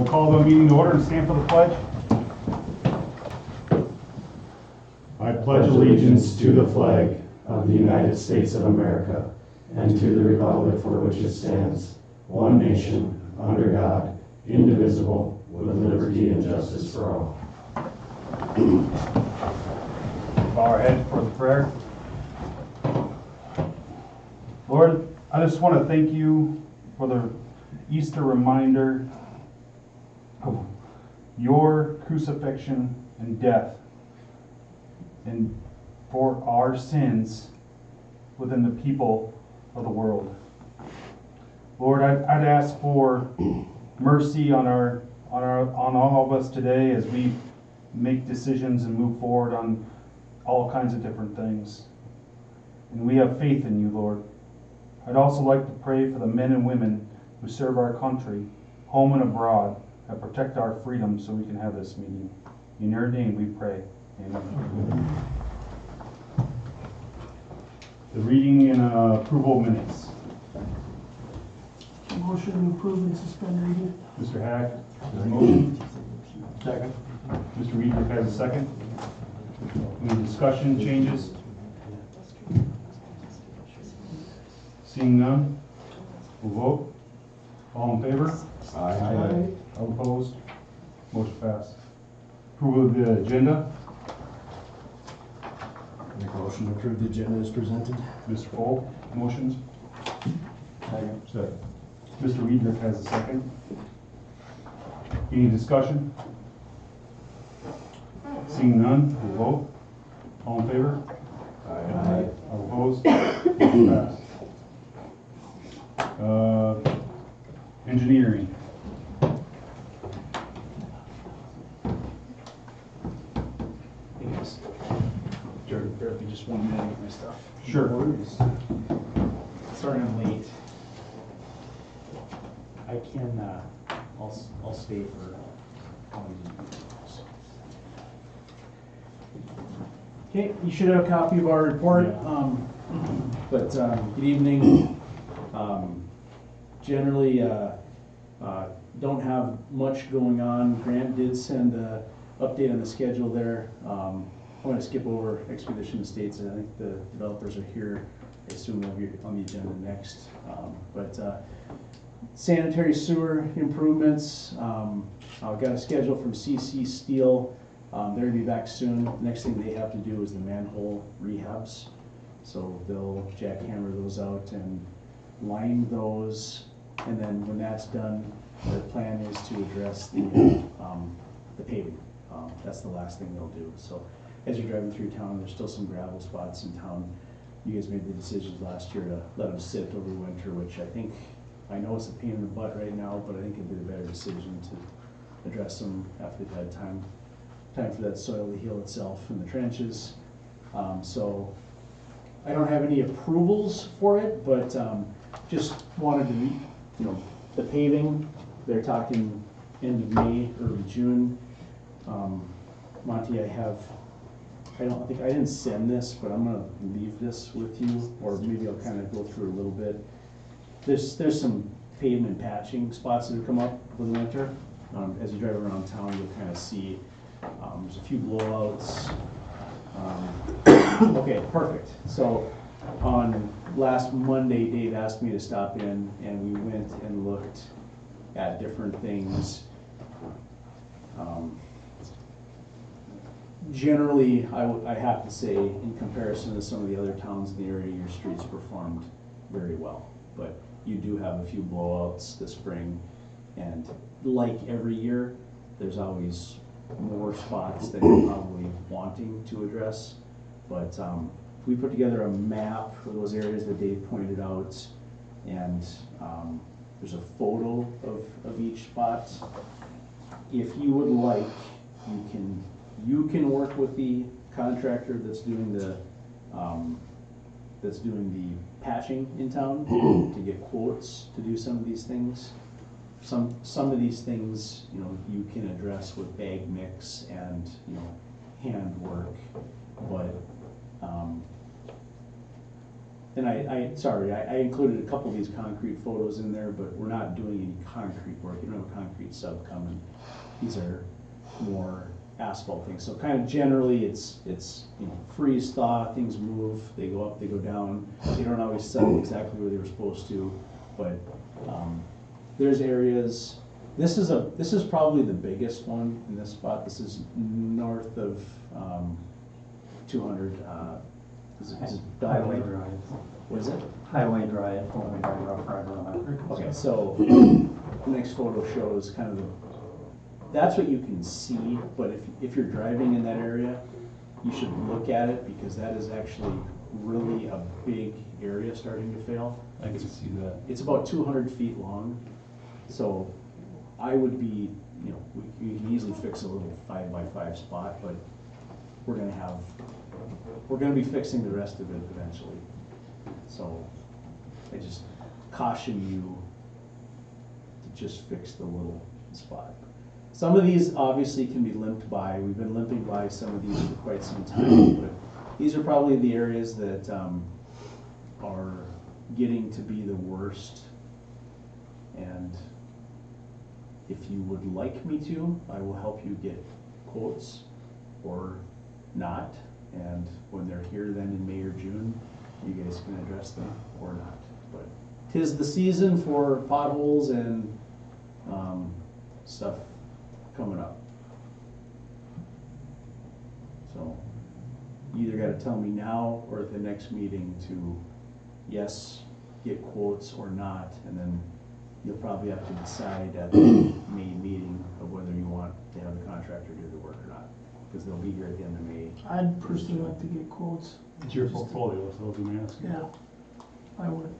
We'll call the meeting to order and stand for the pledge. I pledge allegiance to the flag of the United States of America and to the republic for which it stands, one nation, under God, indivisible, with liberty and justice for all. Bow our heads for the prayer. Lord, I just want to thank you for the Easter reminder of your crucifixion and death and for our sins within the people of the world. Lord, I'd ask for mercy on all of us today as we make decisions and move forward on all kinds of different things. And we have faith in you, Lord. I'd also like to pray for the men and women who serve our country, home and abroad, and protect our freedom so we can have this meeting. In your name we pray. Amen. The reading and approval of minutes. Motion to approve and suspend reading. Mr. Hack has a motion. Second. Mr. Weidrich has a second. Any discussion, changes? Seeing none, we'll vote. All in favor? Aye. All opposed? Motion passed. Approval of the agenda. Make a motion to approve the agenda as presented. Mr. Folk, motions. Second. Mr. Weidrich has a second. Any discussion? Seeing none, we'll vote. All in favor? Aye. All opposed? Motion passed. Engineering. Jordan, bear with me just 1 minute with my stuff. Sure. Sorry I'm late. I can, I'll stay for how many minutes. Okay, you should have a copy of our report. Yeah. Good evening. Generally, don't have much going on. Grant did send an update on the schedule there. I'm going to skip over Expedition Estates. I think the developers are here. I assume they'll be on the agenda next. Sanitary sewer improvements. I've got a schedule from CC Steel. They're going to be back soon. The next thing they have to do is the manhole rehabs. So they'll jackhammer those out and line those. And then when that's done, their plan is to address the paving. That's the last thing they'll do. So as you're driving through town, there's still some gravel spots in town. You guys made the decisions last year to let them sit over winter, which I know it's a pain in the butt right now, but I think it'd be the better decision to address them after they've had time for that soil to heal itself in the trenches. So I don't have any approvals for it, but just wanted to, the paving, they're talking end of May, early June. Monty, I didn't send this, but I'm gonna leave this with you, or maybe I'll kind of go through a little bit. There's some pavement patching spots that have come up over the winter. As you drive around town, you'll kind of see there's a few blowouts. Okay, perfect. So on last Monday, Dave asked me to stop in, and we went and looked at different things. Generally, I have to say, in comparison to some of the other towns in the area, your streets performed very well. But you do have a few blowouts this spring, and like every year, there's always more spots that you're probably wanting to address. But we put together a map for those areas that Dave pointed out, and there's a photo of each spot. If you would like, you can work with the contractor that's doing the patching in town to get quotes to do some of these things. Some of these things, you can address with bag mix and hand work, but And I included a couple of these concrete photos in there, but we're not doing any concrete work. You don't have a concrete sub coming. These are more asphalt things. So kind of generally it's, you know, freeze thaw, things move, they go up, they go down. They don't always settle exactly where they were supposed to, but there's areas, this is probably the biggest one in this spot. This is north of 200, is it Highway Drive. What is it? Highway Drive, formerly by Rough Rider Electric. Okay, so the next photo shows kind of that's what you can see, but if you're driving in that area, you should look at it because that is actually really a big area starting to fail. I can see that. It's about 200 feet long, so I would be, you know, we can easily fix a little 5x5 spot, but we're gonna be fixing the rest of it eventually. So I just caution you to just fix the little spot. Some of these obviously can be limped by. We've been limping by some of these for quite some time, but these are probably the areas that are getting to be the worst. And if you would like me to, I will help you get quotes or not. And when they're here then in May or June, you guys can address them or not. But 'tis the season for potholes and stuff coming up. So you either gotta tell me now or at the next meeting to, yes, get quotes or not, and then you'll probably have to decide at the May meeting of whether you want to have the contractor do the work or not, because they'll be here at the end of May. I'd personally like to get quotes. It's your portfolio, so I'll be asking. Yeah, I would.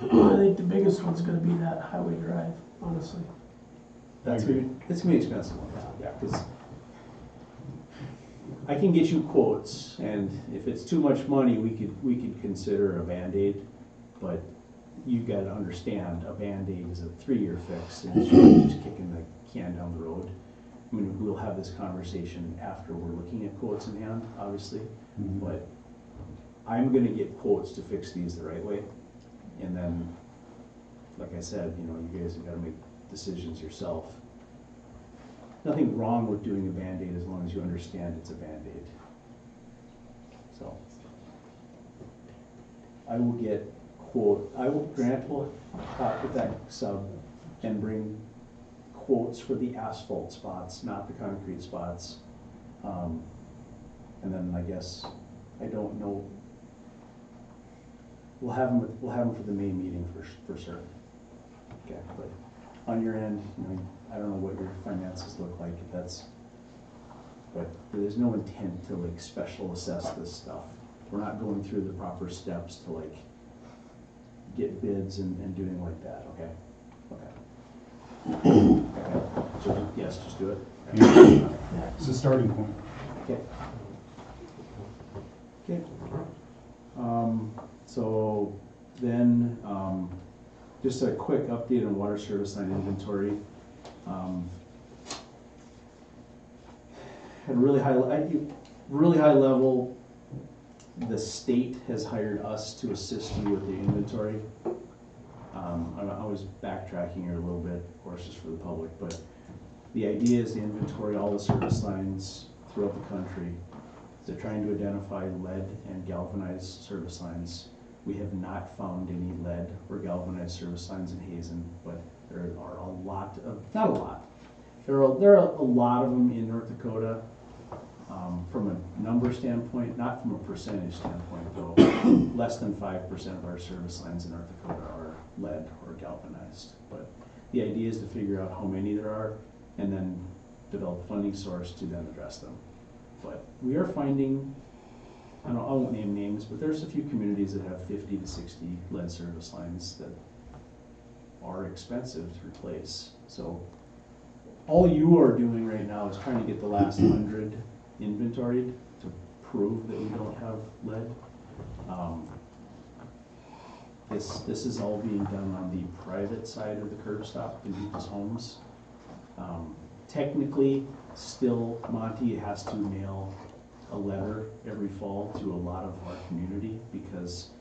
I think the biggest one's gonna be that Highway Drive, honestly. It's gonna be expensive one, yeah, because I can get you quotes, and if it's too much money, we could consider a Band-Aid, but you gotta understand, a Band-Aid is a 3-year fix, and it's really just kicking the can down the road. I mean, we'll have this conversation after we're looking at quotes in hand, obviously, but I'm gonna get quotes to fix these the right way, and then, like I said, you know, you guys have gotta make decisions yourself. Nothing wrong with doing a Band-Aid as long as you understand it's a Band-Aid. So I will get Grant will talk with that sub and bring quotes for the asphalt spots, not the concrete spots. And then I guess, I don't know, we'll have them for the May meeting for certain. Okay, but on your end, you know, I don't know what your finances look like, if that's, but there's no intent to like special assess this stuff. We're not going through the proper steps to like get bids and doing like that, okay? Okay. Okay. So, yes, just do it. Okay. It's a starting point. Okay. Okay. So then, just a quick update on water service line inventory. At a really high level, the state has hired us to assist you with the inventory. I'm always backtracking here a little bit, of course, just for the public, but the idea is to inventory all the service lines throughout the country. They're trying to identify lead and galvanized service lines. We have not found any lead or galvanized service lines in Hazen, but there are a lot of, not a lot, there are a lot of them in North Dakota. From a number standpoint, not from a percentage standpoint though, less than 5% of our service lines in North Dakota are lead or galvanized. But the idea is to figure out how many there are and then develop a funding source to then address them. But we are finding, I won't name names, but there's a few communities that have 50 to 60 lead service lines that are expensive to replace. So all you are doing right now is trying to get the last 100 inventoried to prove that we don't have lead. This is all being done on the private side of the curb stop in people's homes. Technically, still Monty has to mail a letter every fall to a lot of our community because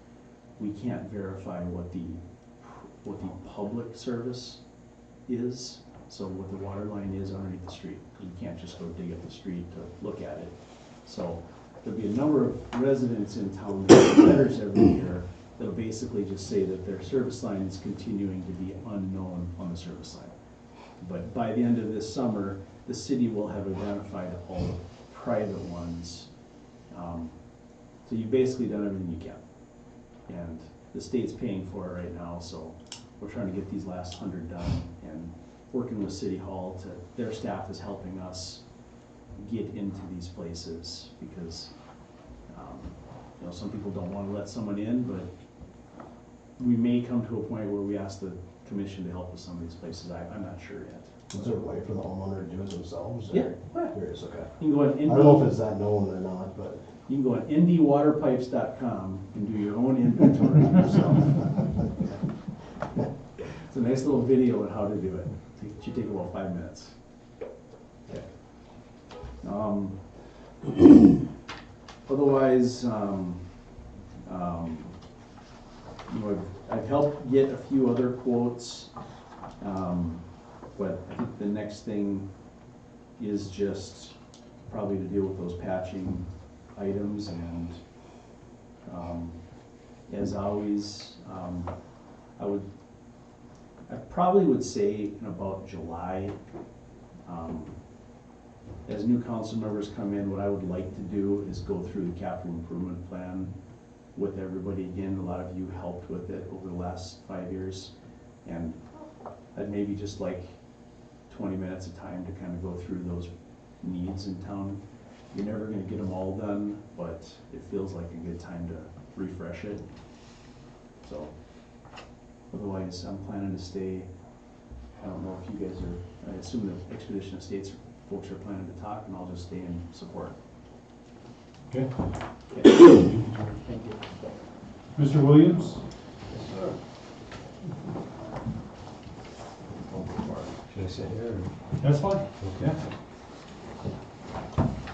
we can't verify what the public service is, so what the water line is underneath the street, because we can't just go dig up the street to look at it. So there'll be a number of residents in town that get letters every year that'll basically just say that their service line is continuing to be unknown on the service line. But by the end of this summer, the city will have identified all the private ones. So you've basically done everything you can. And the state's paying for it right now, so we're trying to get these last 100 done, and working with City Hall their staff is helping us get into these places, because some people don't want to let someone in, but we may come to a point where we ask the commission to help with some of these places. I'm not sure yet. Is there a way for the homeowner to do it themselves? or- Yeah. There is, okay. You can go on I don't know if it's that known or not, but. You can go on ndwaterpipes.com and do your own inventory yourself. It's a nice little video on how to do it. It should take about 5 minutes. Okay. Otherwise, I've helped get a few other quotes, but I think the next thing is just probably to deal with those patching items, and as always, I probably would say in about July, as new council members come in, what I would like to do is go through the capital improvement plan with everybody again. A lot of you helped with it over the last 5 years, and I'd maybe just like 20 minutes of time to kind of go through those needs in town. You're never gonna get them all done, but it feels like a good time to refresh it. So, otherwise, I'm planning to stay. I don't know if you guys are, I assume the Expedition Estates folks are planning to talk, and I'll just stay in support. Okay. Okay. Thank you. Mr. Williams? Should I sit here? or- That's fine. Okay.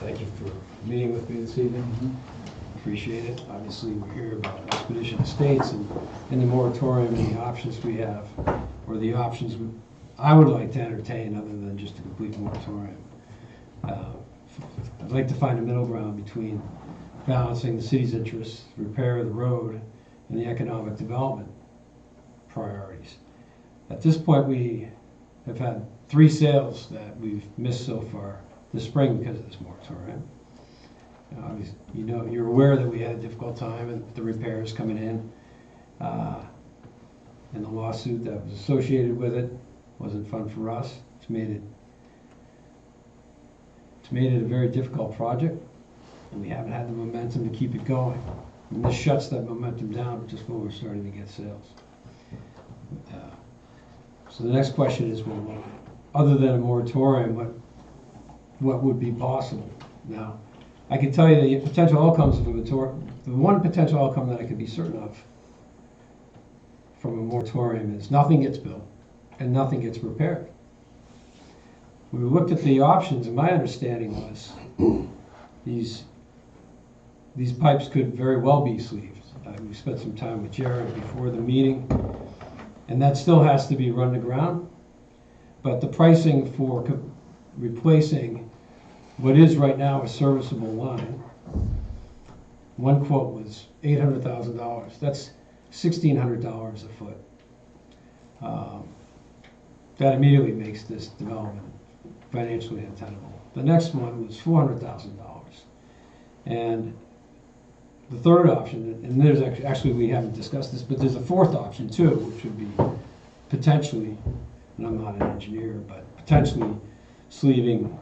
Thank you for meeting with me this evening. Appreciate it. Obviously, we're here about Expedition Estates and the moratorium and the options we have, or the options I would like to entertain other than just a complete moratorium. I'd like to find a middle ground between balancing the city's interests, repair of the road, and the economic development priorities. At this point, we have had 3 sales that we've missed so far this spring because of this moratorium. You're aware that we had a difficult time and the repairs coming in, and the lawsuit that was associated with it wasn't fun for us. It's made it a very difficult project, and we haven't had the momentum to keep it going. And this shuts that momentum down just when we're starting to get sales. So the next question is, well, other than a moratorium, what would be possible? Now, I can tell you the potential outcomes of a moratorium. The one potential outcome that I could be certain of from a moratorium is nothing gets built and nothing gets repaired. We looked at the options, and my understanding was these pipes could very well be sleeved. We spent some time with Jared before the meeting, and that still has to be run to ground. But the pricing for replacing what is right now a serviceable line, one quote was $800,000. That's $1,600 a foot. That immediately makes this development financially untenable. The next one was $400,000. And the third option, and there's actually we haven't discussed this, but there's a fourth option too, which would be potentially, and I'm not an engineer, but potentially sleeving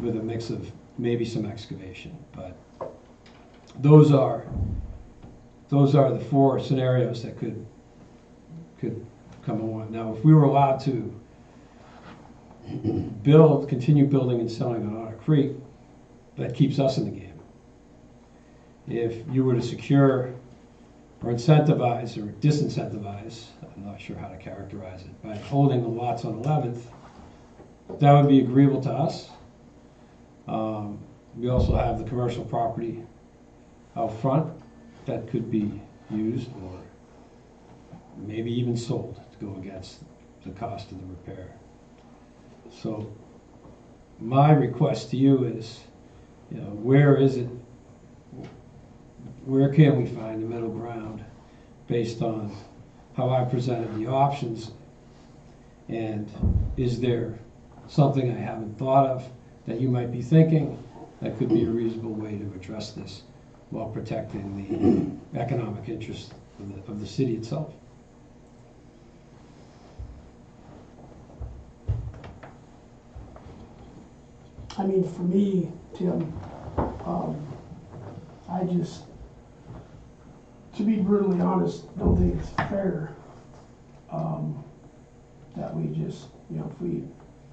with a mix of maybe some excavation. But those are the 4 scenarios that could come along. Now, if we were allowed to continue building and selling on Otter Creek, that keeps us in the game. If you were to secure or incentivize or disincentivize, I'm not sure how to characterize it, by holding the lots on 11th, that would be agreeable to us. We also have the commercial property out front that could be used or maybe even sold to go against the cost of the repair. So my request to you is, where is it, where can we find the middle ground based on how I presented the options? And is there something I haven't thought of that you might be thinking that could be a reasonable way to address this while protecting the economic interests of the city itself? I mean, for me, Tim, I just, to be brutally honest, don't think it's fair that we just, if we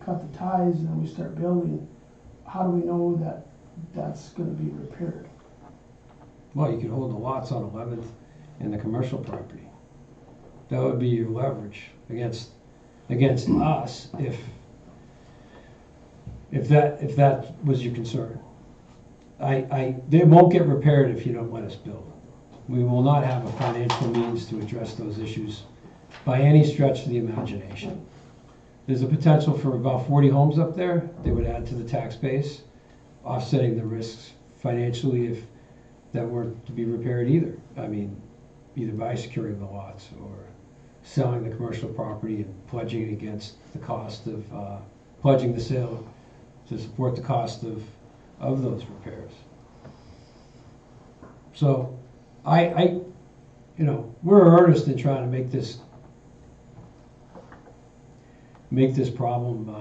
cut the ties and then we start building, how do we know that that's gonna be repaired? Well, you could hold the lots on 11th and the commercial property. That would be your leverage against us if that was your concern. They won't get repaired if you don't let us build. We will not have a financial means to address those issues by any stretch of the imagination. There's a potential for about 40 homes up there. They would add to the tax base, offsetting the risks financially if that weren't to be repaired either. I mean, either by securing the lots or selling the commercial property and pledging it against the cost of, pledging the sale to support the cost of those repairs. So we're earnest in trying to make this problem,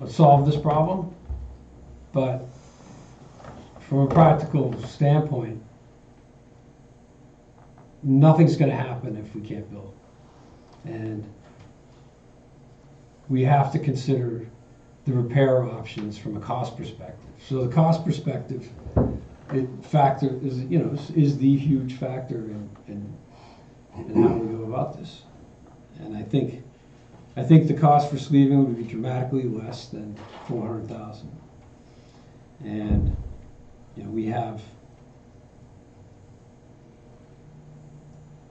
solve this problem, but from a practical standpoint, nothing's going to happen if we can't build. And we have to consider the repair options from a cost perspective. So the cost perspective factor is the huge factor in how we go about this. And I think the cost for sleeving would be dramatically less than $400,000. And we have,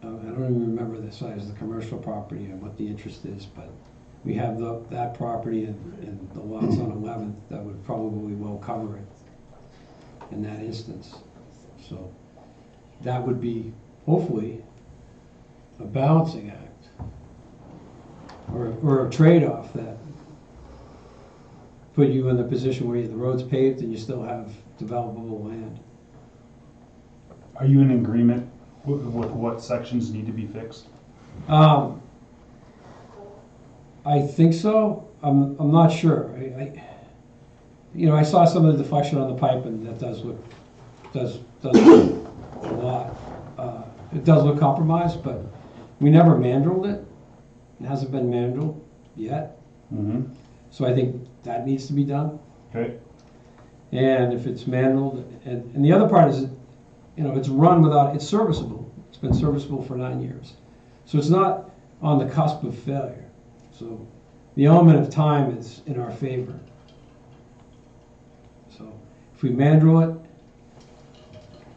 I don't even remember the size of the commercial property and what the interest is, but we have that property and the lots on 11th that would probably well cover it in that instance. So that would be hopefully a balancing act or a trade-off that put you in the position where the road's paved and you still have developable land. Are you in agreement with what sections need to be fixed? I think so. I'm not sure. I saw some of the deflection on the pipe, and that does look a lot. It does look compromised, but we never mandreled it. It hasn't been mandreled yet. Mm-hmm. So I think that needs to be done. Okay. And if it's mandreled, and the other part is, it's run without, it's serviceable. It's been serviceable for 9 years. So it's not on the cusp of failure. So the element of time is in our favor. So if we mandrel it,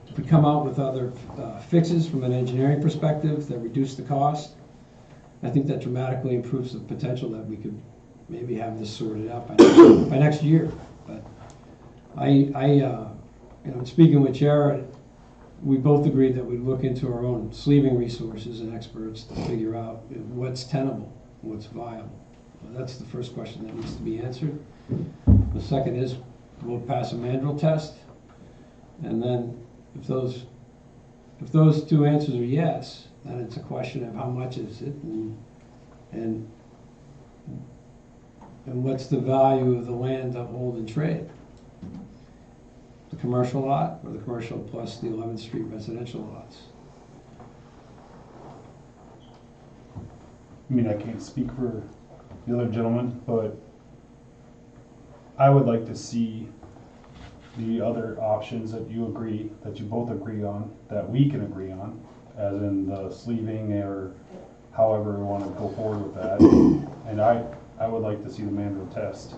if we come out with other fixes from an engineering perspective that reduce the cost, I think that dramatically improves the potential that we could maybe have this sorted out by next year. But speaking with Jared, we both agreed that we'd look into our own sleeving resources and experts to figure out what's tenable, what's viable. Well, that's the first question that needs to be answered. The second is, we'll pass a mandrel test, and then if those two answers are yes, then it's a question of how much is it and what's the value of the land to hold and trade. The commercial lot or the commercial plus the 11th Street residential lots. I mean, I can't speak for the other gentleman, but I would like to see the other options that you both agree on, that we can agree on, as in the sleeving or however we want to go forward with that. And I would like to see the mandrel test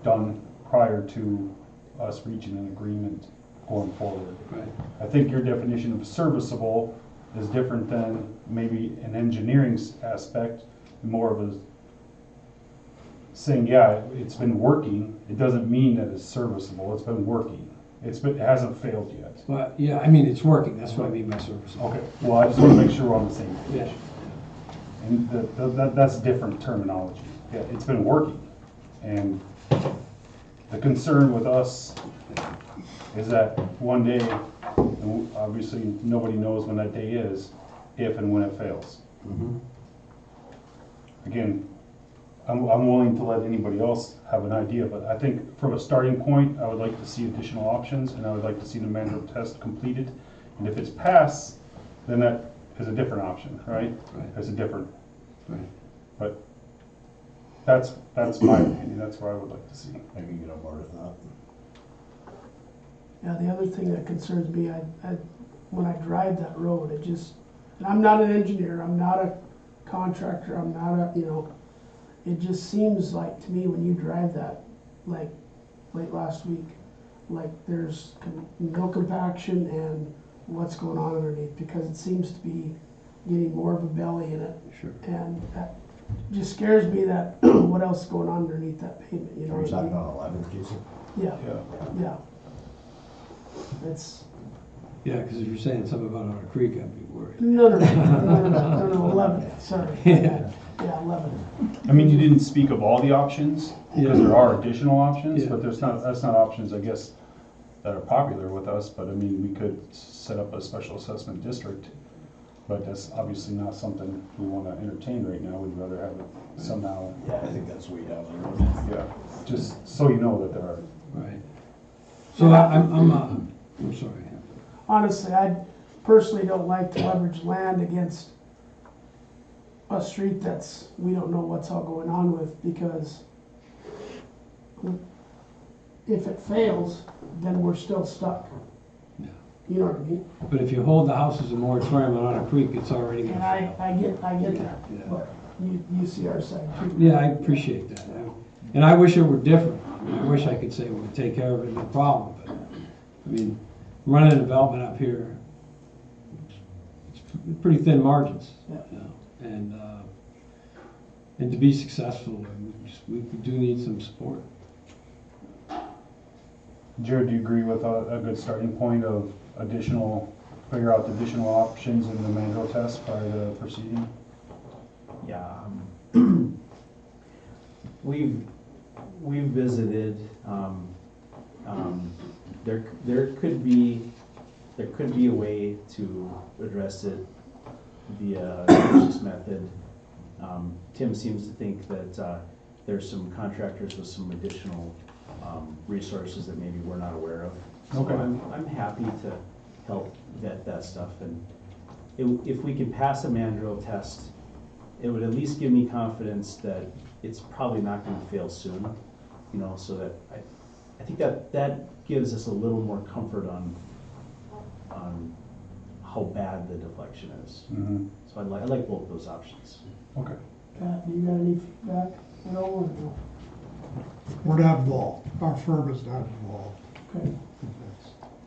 done prior to us reaching an agreement going forward. Right. I think your definition of serviceable is different than maybe an engineering aspect, more of a saying, yeah, it's been working. It doesn't mean that it's serviceable. It's been working. It hasn't failed yet. But, yeah, I mean, it's working, that's what I mean by service. Okay, well, I just want to make sure we're on the same page. Yeah. And that's different terminology. Yeah, it's been working. And the concern with us is that one day, and obviously nobody knows when that day is, if and when it fails. Mhm. Again, I'm willing to let anybody else have an idea, but I think from a starting point, I would like to see additional options, and I would like to see the manual test completed. And if it's passed, then that is a different option, right? Right. It's a different, Right. but that's my opinion, that's what I would like to see. I can get on board with that. Yeah, the other thing that concerns me, when I drive that road, it just, and I'm not an engineer, I'm not a contractor, I'm not a, it just seems like to me when you drive that, like late last week, like there's no compaction and what's going on underneath, because it seems to be getting more of a belly in it. Sure. And that just scares me that what else is going on underneath that pavement, you know? Are you what I talking mean? about 11th, Casey? Yeah, Yeah. yeah. It's, Yeah, because if you're saying something about Otter Creek, I'd be worried. no, 11, sorry. Yeah. Yeah, 11. I mean, you didn't speak of all the options, because there are additional options, Yeah. but that's not options, I guess, that are popular with us, but I mean, we could set up a special assessment district, but that's obviously not something we want to entertain right now. We'd rather have it somehow, Yeah, I think that's way down the road. yeah, just so you know that there are. Right. So I'm sorry. Honestly, I personally don't like to leverage land against a street that's, we don't know what's all going on with, because if it fails, then we're still stuck. Yeah. You know what I mean? But if you hold the house as a moratorium on Otter Creek, it's already And gonna fail. I get that, Yeah. but you see our side too. Yeah, I appreciate that. And I wish it were different. I wish I could say we would take care of it, no problem, but, I mean, running a development up here, it's pretty thin margins. Yeah. You know, and to be successful, we do need some support. Jared, do you agree with a good starting point of figure out the additional options in the manual test prior to proceeding? Yeah, we've visited, there could be a way to address it via this method. Tim seems to think that there's some contractors with some additional resources that maybe we're not aware of. So Okay. I'm happy to help vet that stuff, and if we can pass a mandrel test, it would at least give me confidence that it's probably not gonna fail soon, so that I think that gives us a little more comfort on how bad the deflection is. Mm-hmm. So I like both those options. Okay. Pat, do you got any feedback at all, or no? We're not involved. Our firm is not involved. Okay,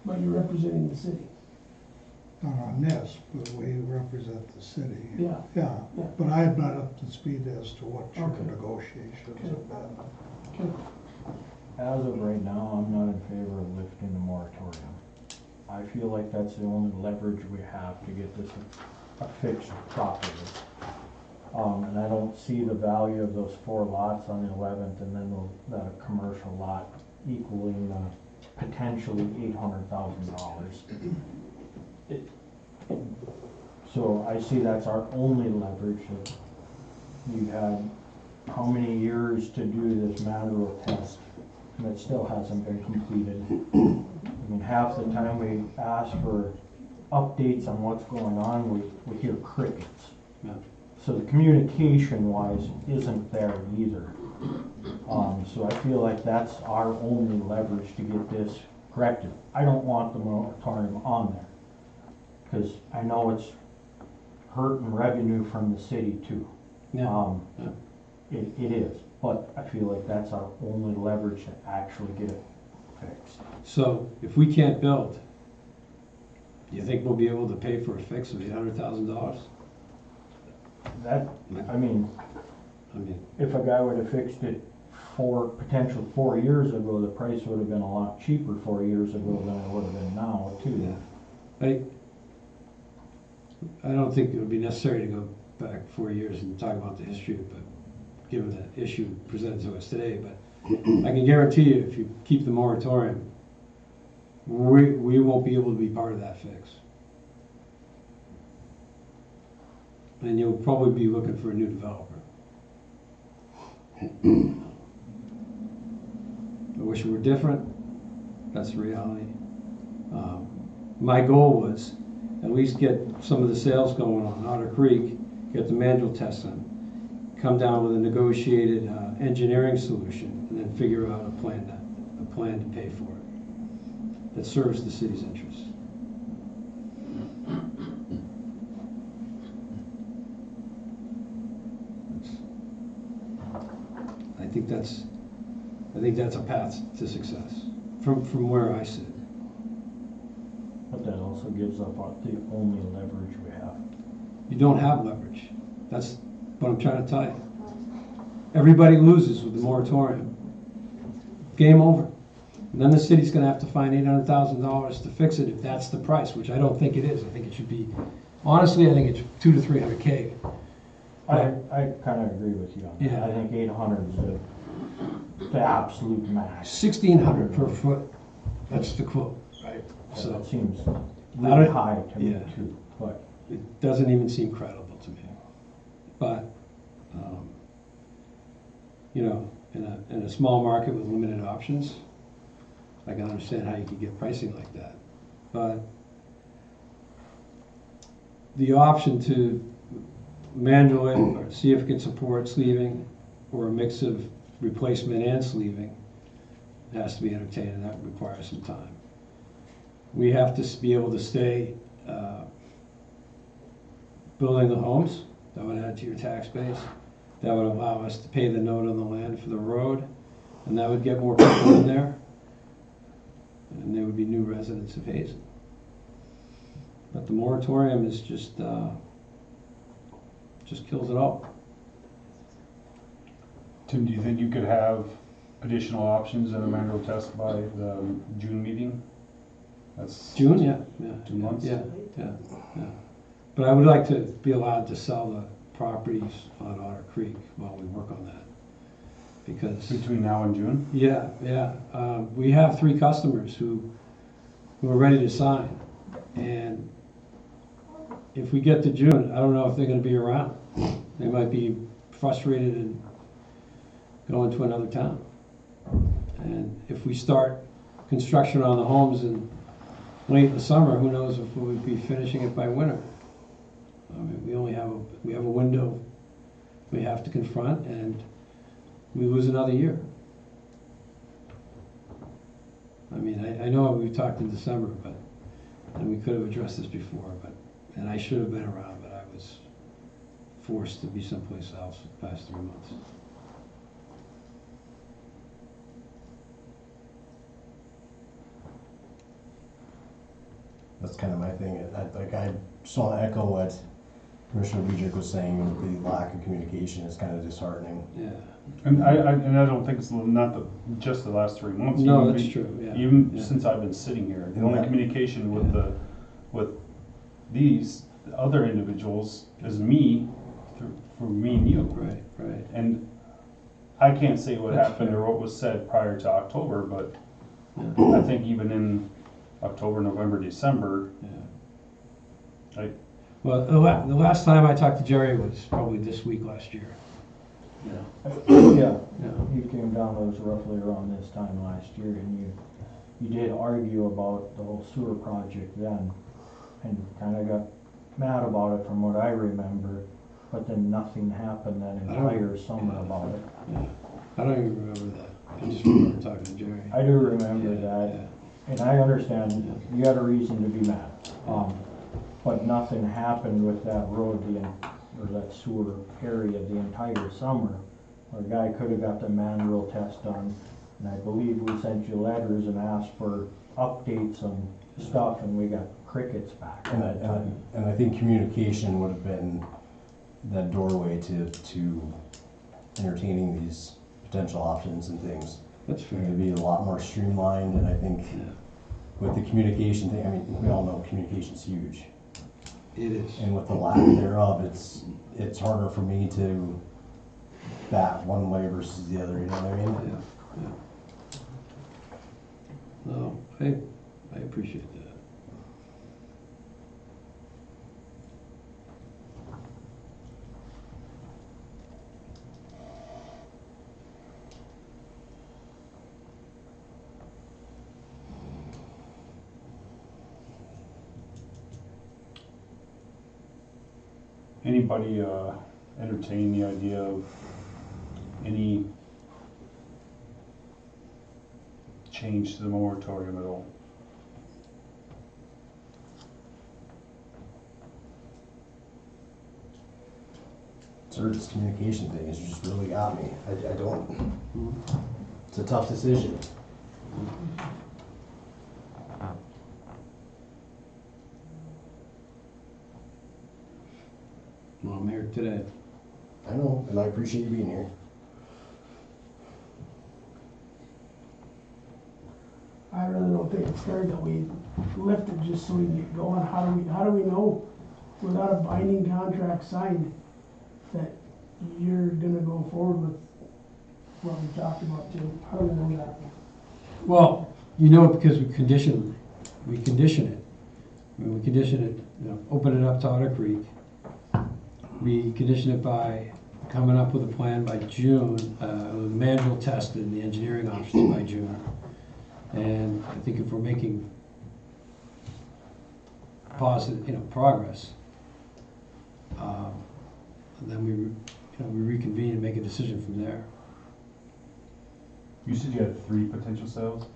but you're representing the city. Not on this, but we represent the city. Yeah. Yeah, Yeah. but I am not up to speed as to what your Okay. negotiations Okay. have been. Okay. As of right now, I'm not in favor of lifting the moratorium. I feel like that's the only leverage we have to get this fixed properly. And I don't see the value of those 4 lots on the 11th and then that commercial lot equaling potentially $800,000. So I see that's our only leverage. That you had how many years to do this manual test, and it still hasn't been completed. I mean, half the time we ask for updates on what's going on, we hear crickets. Yeah. So the communication wise isn't there either. So I feel like that's our only leverage to get this corrected. I don't want the moratorium on there, because I know it's hurting revenue from the city too. Yeah. It is, but I feel like that's our only leverage to actually get it fixed. So if we can't build, Do you think we'll be able to pay for a fix of $800,000? That, I mean, I mean, if a guy would have fixed it potential 4 years ago, the price would have been a lot cheaper 4 years ago than it would have been now too. yeah. I don't think it would be necessary to go back 4 years and talk about the history, but given the issue presented to us today, but I can guarantee you, if you keep the moratorium, we won't be able to be part of that fix. And you'll probably be looking for a new developer. I wish it were different. That's the reality. My goal was at least get some of the sales going on Otter Creek, get the manual test done, come down with a negotiated engineering solution, and then figure out a plan to pay for it that serves the city's interests. I think that's a path to success from where I sit. But that also gives up the only leverage we have. You don't have leverage. That's what I'm trying to tell you. Everybody loses with the moratorium. Game over. And then the city's gonna have to find $800,000 to fix it if that's the price, which I don't think it is. I think it should be, honestly, I think it's $200,000 to $300,000. I kind of agree with you on that. Yeah. I think 800 is the absolute max. $1,600 per foot. That's the quote, right? So So it seems I really don't- high to me yeah. too, but it doesn't even seem credible to me. But, you know, in a small market with limited options, I can understand how you could get pricing like that. But the option to manual it or see if it can support sleeving or a mix of replacement and sleeving has to be entertained, and that requires some time. We have to be able to stay building the homes. That would add to your tax base. That would allow us to pay the note on the land for the road, and that would get more people in there, and there would be new residents of Hazen. But the moratorium is just kills it all. Tim, do you think you could have additional options in a manual test by the June meeting? That's June, yeah. 2 months? Yeah. But I would like to be allowed to sell the properties on Otter Creek while we work on that. Because, Between now and June? yeah. We have 3 customers who are ready to sign. And if we get to June, I don't know if they're gonna be around. They might be frustrated and going to another town. And if we start construction on the homes in late in the summer, who knows if we'll be finishing it by winter. I mean, we have a window we have to confront, and we lose another year. I mean, I know we talked in December, and we could have addressed this before, and I should have been around, but I was forced to be someplace else the past 3 months. That's kind of my thing. I just want to echo what Commissioner Bujic was saying. The lack of communication is kind of disheartening. Yeah. And I don't think it's not just the last 3 months. No, Even that's be- true, yeah. Even Yeah. since I've been sitting here, the Yeah. only communication with these other individuals is me, for me and you. Right. And I can't say what That's happened fair. or what was said prior to October, but Yeah. I think even in October, November, December, Yeah. I- Well, the last time I talked to Jerry was probably this week last year. yeah, Yeah. you came down, it was roughly around this time last year, and you did argue about the whole sewer project then, and kind of got mad about it from what I remember, but then nothing happened that entire summer about it. Yeah. I don't even remember that. I just remember talking to Jerry. I do remember Yeah, that, yeah. and I understand you had a reason to be mad. But nothing happened with that road, or that sewer area the entire summer. Our guy could have got the manual test done, And I believe we sent you letters and asked for updates and stuff, and we got crickets back all the time. And I think communication would have been that doorway to entertaining these potential options and things. That's fair. It'd be a lot more streamlined, and I think with the communication thing, I mean, we all know communication's huge. It is. And with the lack thereof, it's harder for me to bat one way versus the other, you know what I mean? Yeah. No, I appreciate that. Anybody entertain the idea of any change to the moratorium at all? Sir, this communication thing has just really got me. I don't, it's a tough decision. Well, I'm here today. I know, and I appreciate you being here. I really don't think it's fair that we lift it just so we can get going. How do we know without a binding contract signed that you're gonna go forward with what we talked about, Tim? How do we know that? Well, you know, because we condition it. I mean, we condition it, you know, open it up to Otter Creek. We condition it by coming up with a plan by June, the manual test and the engineering options by June. And I think if we're making positive, you know, progress, then we reconvene and make a decision from there. You said you had 3 potential sales?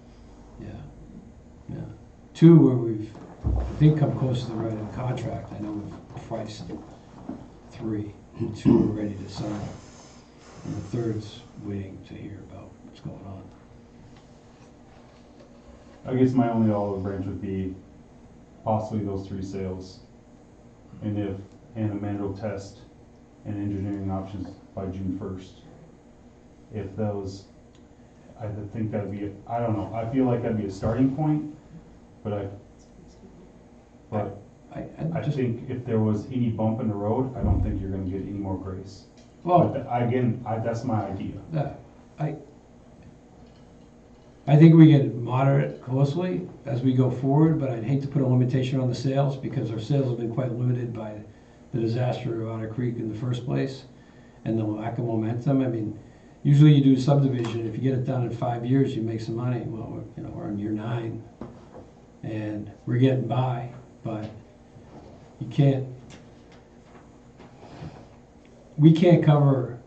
Yeah. 2 where we've, I think, come close to the right of the contract. I know we've priced 3, and 2 are ready to sign. And the 3rd's waiting to hear about what's going on. I guess my only olive branch would be possibly those 3 sales. And a manual test and engineering options by June 1st. If those, I think that'd be, I don't know, I feel like that'd be a starting point, but I think if there was any bump in the road, I don't think you're gonna get any more grace. Well, But again, that's my idea. I think we can monitor it closely as we go forward, but I'd hate to put a limitation on the sales because our sales have been quite limited by the disaster of Otter Creek in the first place and the lack of momentum. I mean, usually you do subdivision, if you get it done in 5 years, you make some money. Well, we're in year 9 and we're getting by, but we can't cover,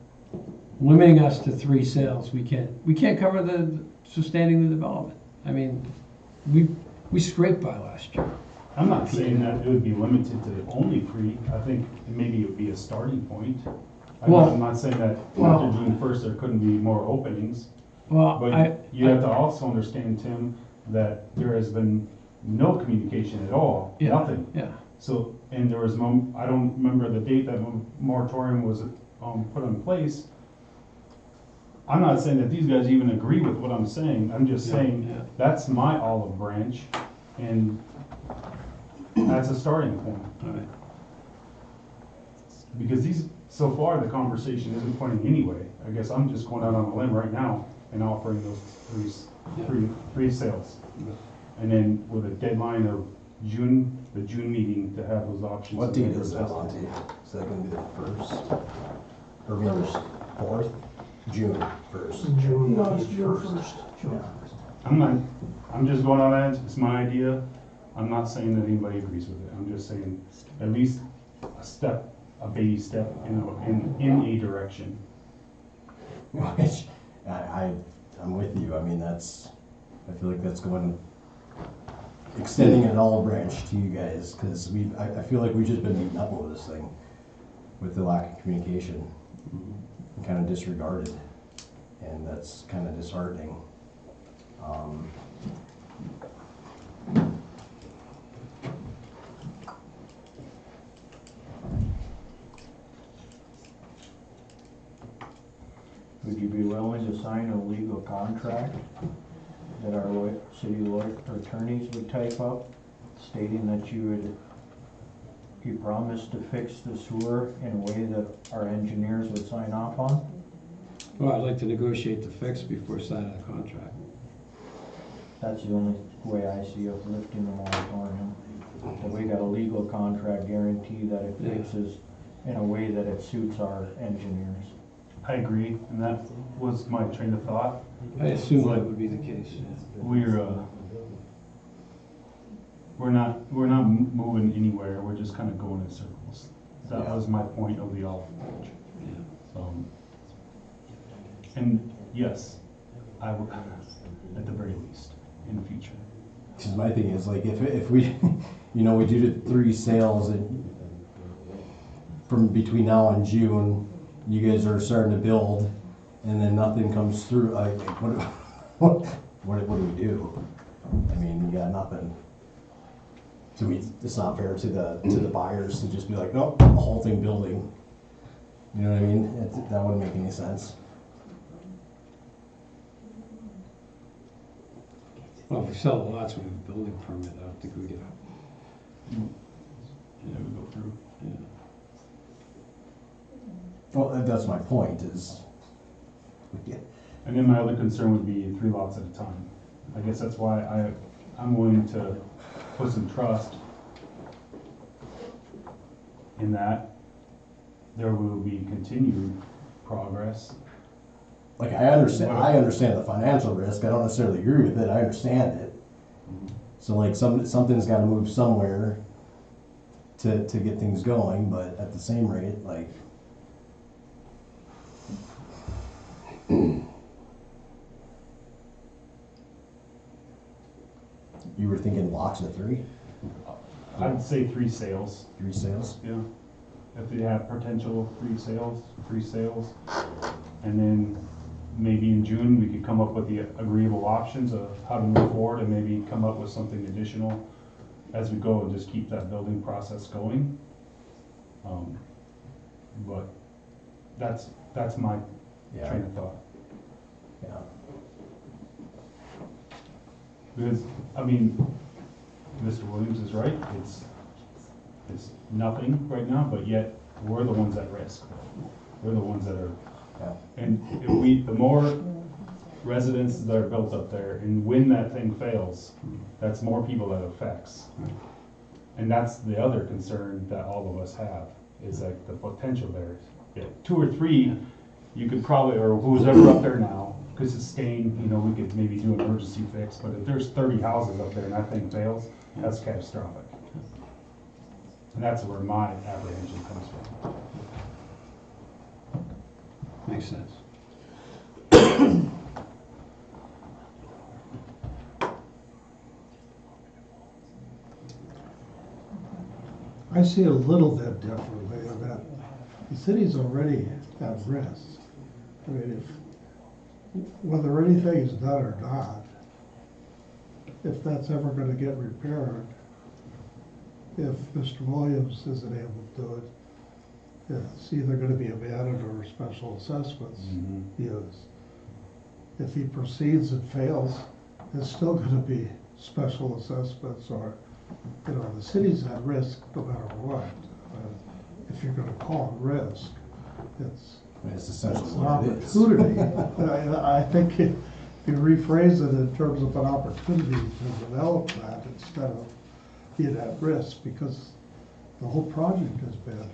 limiting us to 3 sales, we can't cover the sustaining the development. I mean, we scraped by last year. I'm not saying that it would be limited to only 3. I think maybe it would be a starting point. I'm not saying that after June 1st there couldn't be more openings. Well, But you have to also understand, Tim, that there has been no communication at all, Yeah, nothing. yeah. So, and there was, I don't remember the date that moratorium was put in place. I'm not saying that these guys even agree with what I'm saying. I'm just saying that's my olive branch, and that's a starting point. All right. Because so far the conversation isn't pointing anyway. I guess I'm just going out on a limb right now and offering those three sales. And then with a deadline of June, the June meeting to have those options. What date is that, Monty? Is that gonna be the 1st? Or maybe 4th? June 1st. No, it's June 1st. I'm just going on that, it's my idea. I'm not saying that anybody agrees with it. I'm just saying at least a baby step in a direction. I'm with you. I mean, I feel like that's extending an olive branch to you guys, because I feel like we've just been beaten up over this thing with the lack of communication, and kind of disregarded, and that's kind of disheartening. sign a legal contract that our city lawyer, or attorneys would type up, stating that you promised to fix the sewer in a way that our engineers would sign off on? Well, I'd like to negotiate the fix before signing the contract. That's the only way I see of lifting the moratorium. That we got a legal contract guarantee that it Yeah. fixes in a way that it suits our engineers. I agree, and that was my train of thought. I assume that would be the case, yeah. We're not moving anywhere, we're just kind of going in circles. That Yeah. was my point of the olive branch. And yes, I would, at the very least, in the future. Because my thing is, like, if we, you know, we do the 3 sales from between now and June, you guys are starting to build, and then nothing comes through, like, what do we do? I mean, we got nothing. So it's not fair to the buyers to just be like, nope, the whole thing building. You know what I mean? That wouldn't make any sense. Well, if we sell the lots with a building permit, I don't think we get, Yeah, we go through. yeah. Well, that's my point is, yeah. And then my other concern would be 3 lots at a time. I guess that's why I'm willing to put some trust in that there will be continued progress. Like, I understand the financial risk, I don't necessarily agree with it, I understand it. So like, something's gotta move somewhere to get things going, but at the same rate, like. You were thinking blocks of 3? I'd say 3 sales. 3 sales? Yeah, if they have potential 3 sales, and then maybe in June, we could come up with the agreeable options of how to move forward, and maybe come up with something additional as we go, and just keep that building process going. But that's my train of thought. Yeah. Because, I mean, Mr. Williams is right, it's nothing right now, but yet, we're the ones at risk. We're the ones that are, Yeah. and if the more residences that are built up there, and when that thing fails, that's more people that it affects. And that's the other concern that all of us have, is like the potential there. Yeah, 2 or 3, you could probably, or who's ever up there now, could sustain, you know, we could maybe do an emergency fix, but if there's 30 houses up there and that thing fails, that's catastrophic. And that's where my apprehension comes from. Makes sense. I see it a little bit differently in that the city's already at risk. I mean, whether anything is done or not, if that's ever gonna get repaired, if Mr. Williams isn't able to do it, it's either gonna be abandoned or special assessments used. If he proceeds and fails, it's still gonna be special assessments, or, you know, the city's at risk no matter what. If you're gonna call it risk, it's I mean, it's essentially an what it is. opportunity. I think if you rephrase it in terms of an opportunity to develop that instead of being at risk, because the whole project has been,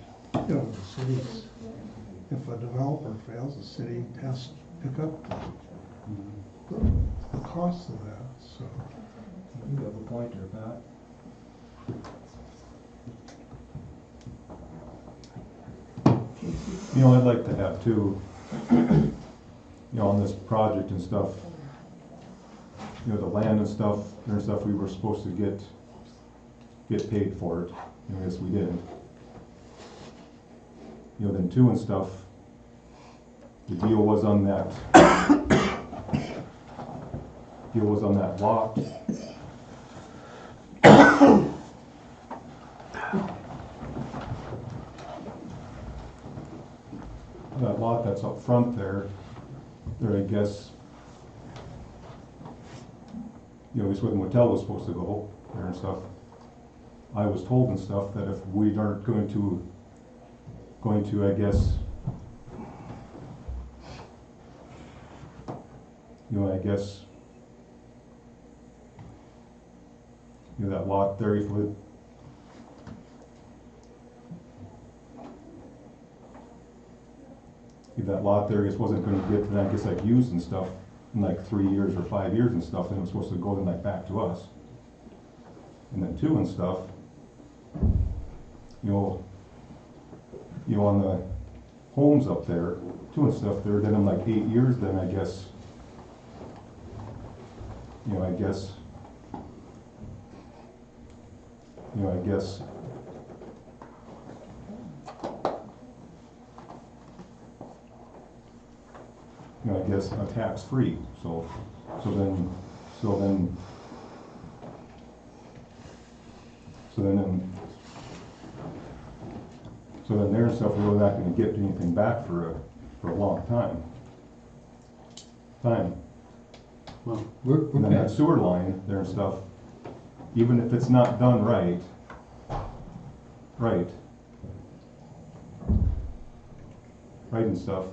you know, the city's, if a developer fails, the city has to pick up the cost of that, so. You have a point there, Pat. You know, I'd like to have too, you know, on this project and stuff, you know, the land and stuff, there's stuff we were supposed to get paid for it, and I guess we didn't. You know, then too and stuff, the deal was on that lot. That lot that's up front there, there, I guess, you know, at least where the motel was supposed to go there and stuff. I was told and stuff that if we aren't going to, I guess, you know, I guess, you know, that lot there, if we, if that lot there, I guess, wasn't gonna get, I guess, like, used and stuff in like 3 years or 5 years and stuff, then it was supposed to go then like back to us. And then two and stuff, you know, on the homes up there, two and stuff there, then in like 8 years, then I guess, you know, I guess, a tax-free, so then there and stuff, we're not gonna get anything back for a long time. Well, we're And then that past, sewer line there and stuff, even if it's not done right, and stuff,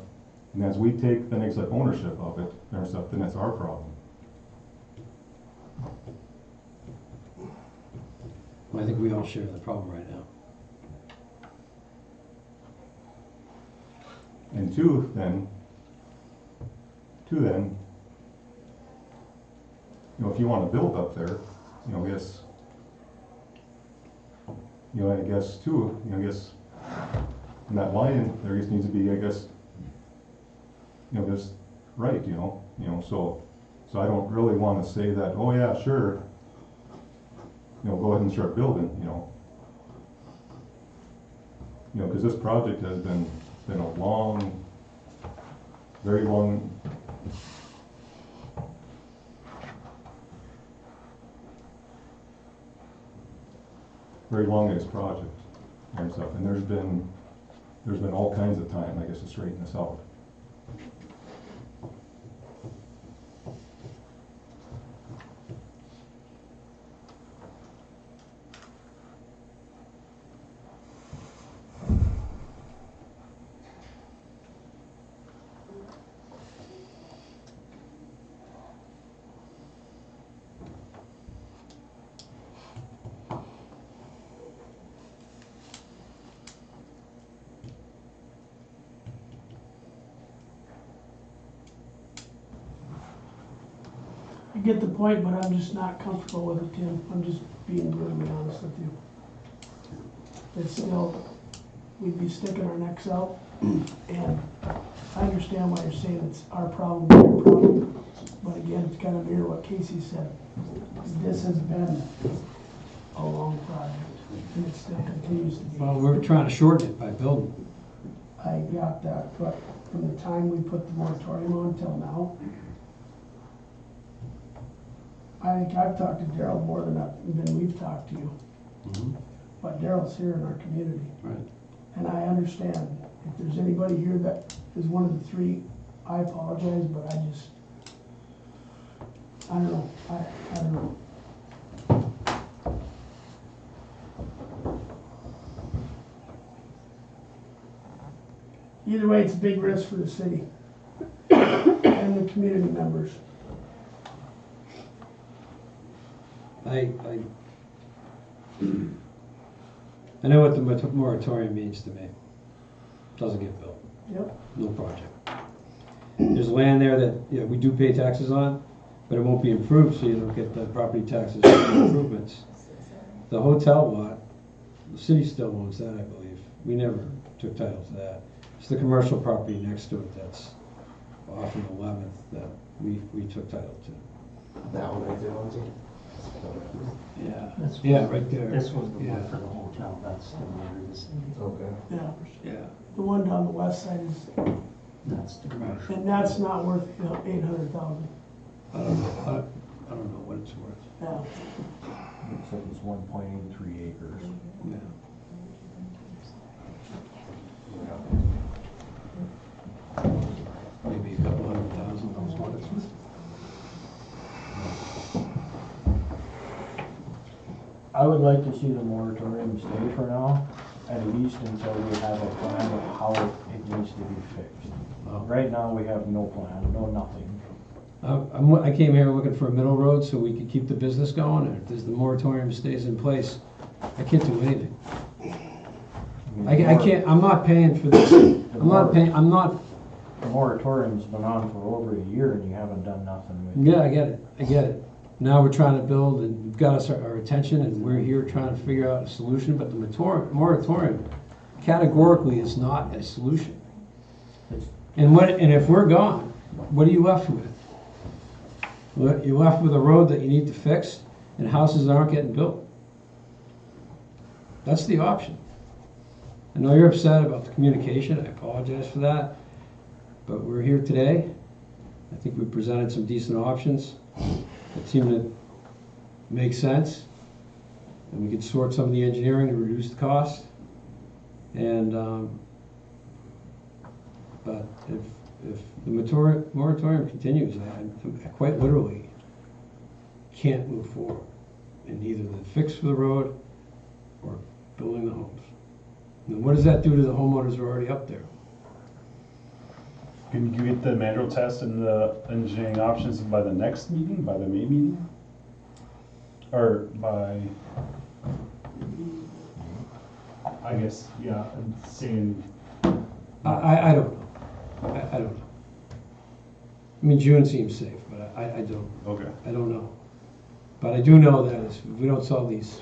and as we take the next like ownership of it there and stuff, then it's our problem. I think we all share the problem right now. And two, then, you know, if you wanna build up there, you know, I guess, too, you know, I guess, and that line there just needs to be, I guess, you know, just right, you know, so I don't really wanna say that, oh yeah, sure, you know, go ahead and start building, you know. You know, cause this project has been a long, very long, project and stuff, and there's been all kinds of time, I guess, to straighten this out. I get the point, but I'm just not comfortable with it, Tim. I'm just being brutally honest with you. It's still, we'd be sticking our necks out, and I understand why you're saying it's our problem, not your problem. But again, it's kind of mirror what Casey said. This has been a long project, and it still continues to be. Well, we're trying to shorten it by building. I got that, but from the time we put the moratorium on till now, I think I've talked to Daryl more than we've talked to you. Mhm. But Daryl's here in our community. Right. And I understand, if there's anybody here that is one of the three, I apologize, but I don't know, I don't know. Either way, it's a big risk for the city and the community members. I know what the moratorium means to me. Doesn't get built. Yep. No project. There's land there that, yeah, we do pay taxes on, but it won't be improved, so you don't get the property taxes for the improvements. The hotel lot, the city still owns that, I believe. We never took title to that. It's the commercial property next to it that's off of 11th that we took title to. That one right there, Lindsay? Yeah. This was- Yeah, right there. This was the Yeah. one for the hotel, that's the one, this, Okay. Yeah. Yeah. The one down the west side is, that's the commercial. and that's not worth 800,000. I don't know. I don't know what it's worth. Yeah. Looks like it's 1.83 acres. Yeah. Maybe a couple $100,000. I would like to see the moratorium stay for now, at least until we have a plan of how it needs to be fixed. Right now, we have no plan, no nothing. I came here looking for a middle road so we could keep the business going, and if the moratorium stays in place, I can't do anything. I can't, I'm not paying for this. I'm not, The moratorium's been on for over a year and you haven't done nothing with it. yeah, I get it. Now we're trying to build, and we've got our attention, and we're here trying to figure out a solution, but the moratorium categorically is not a solution. And if we're gone, what are you left with? You're left with a road that you need to fix, and houses that aren't getting built. That's the option. I know you're upset about the communication, I apologize for that, but we're here today. I think we presented some decent options that seem to make sense, and we could sort some of the engineering to reduce the cost. And but if the moratorium continues, I quite literally can't move forward in either the fix for the road or building the homes. And what does that do to the homeowners who are already up there? Can you get the manual test and the engineering options by the next meeting, by the May meeting? Or by, I guess, yeah, I'm saying, I don't know. I don't know. I mean, June seems safe, but I don't. okay. I don't know. But I do know that if we don't sell these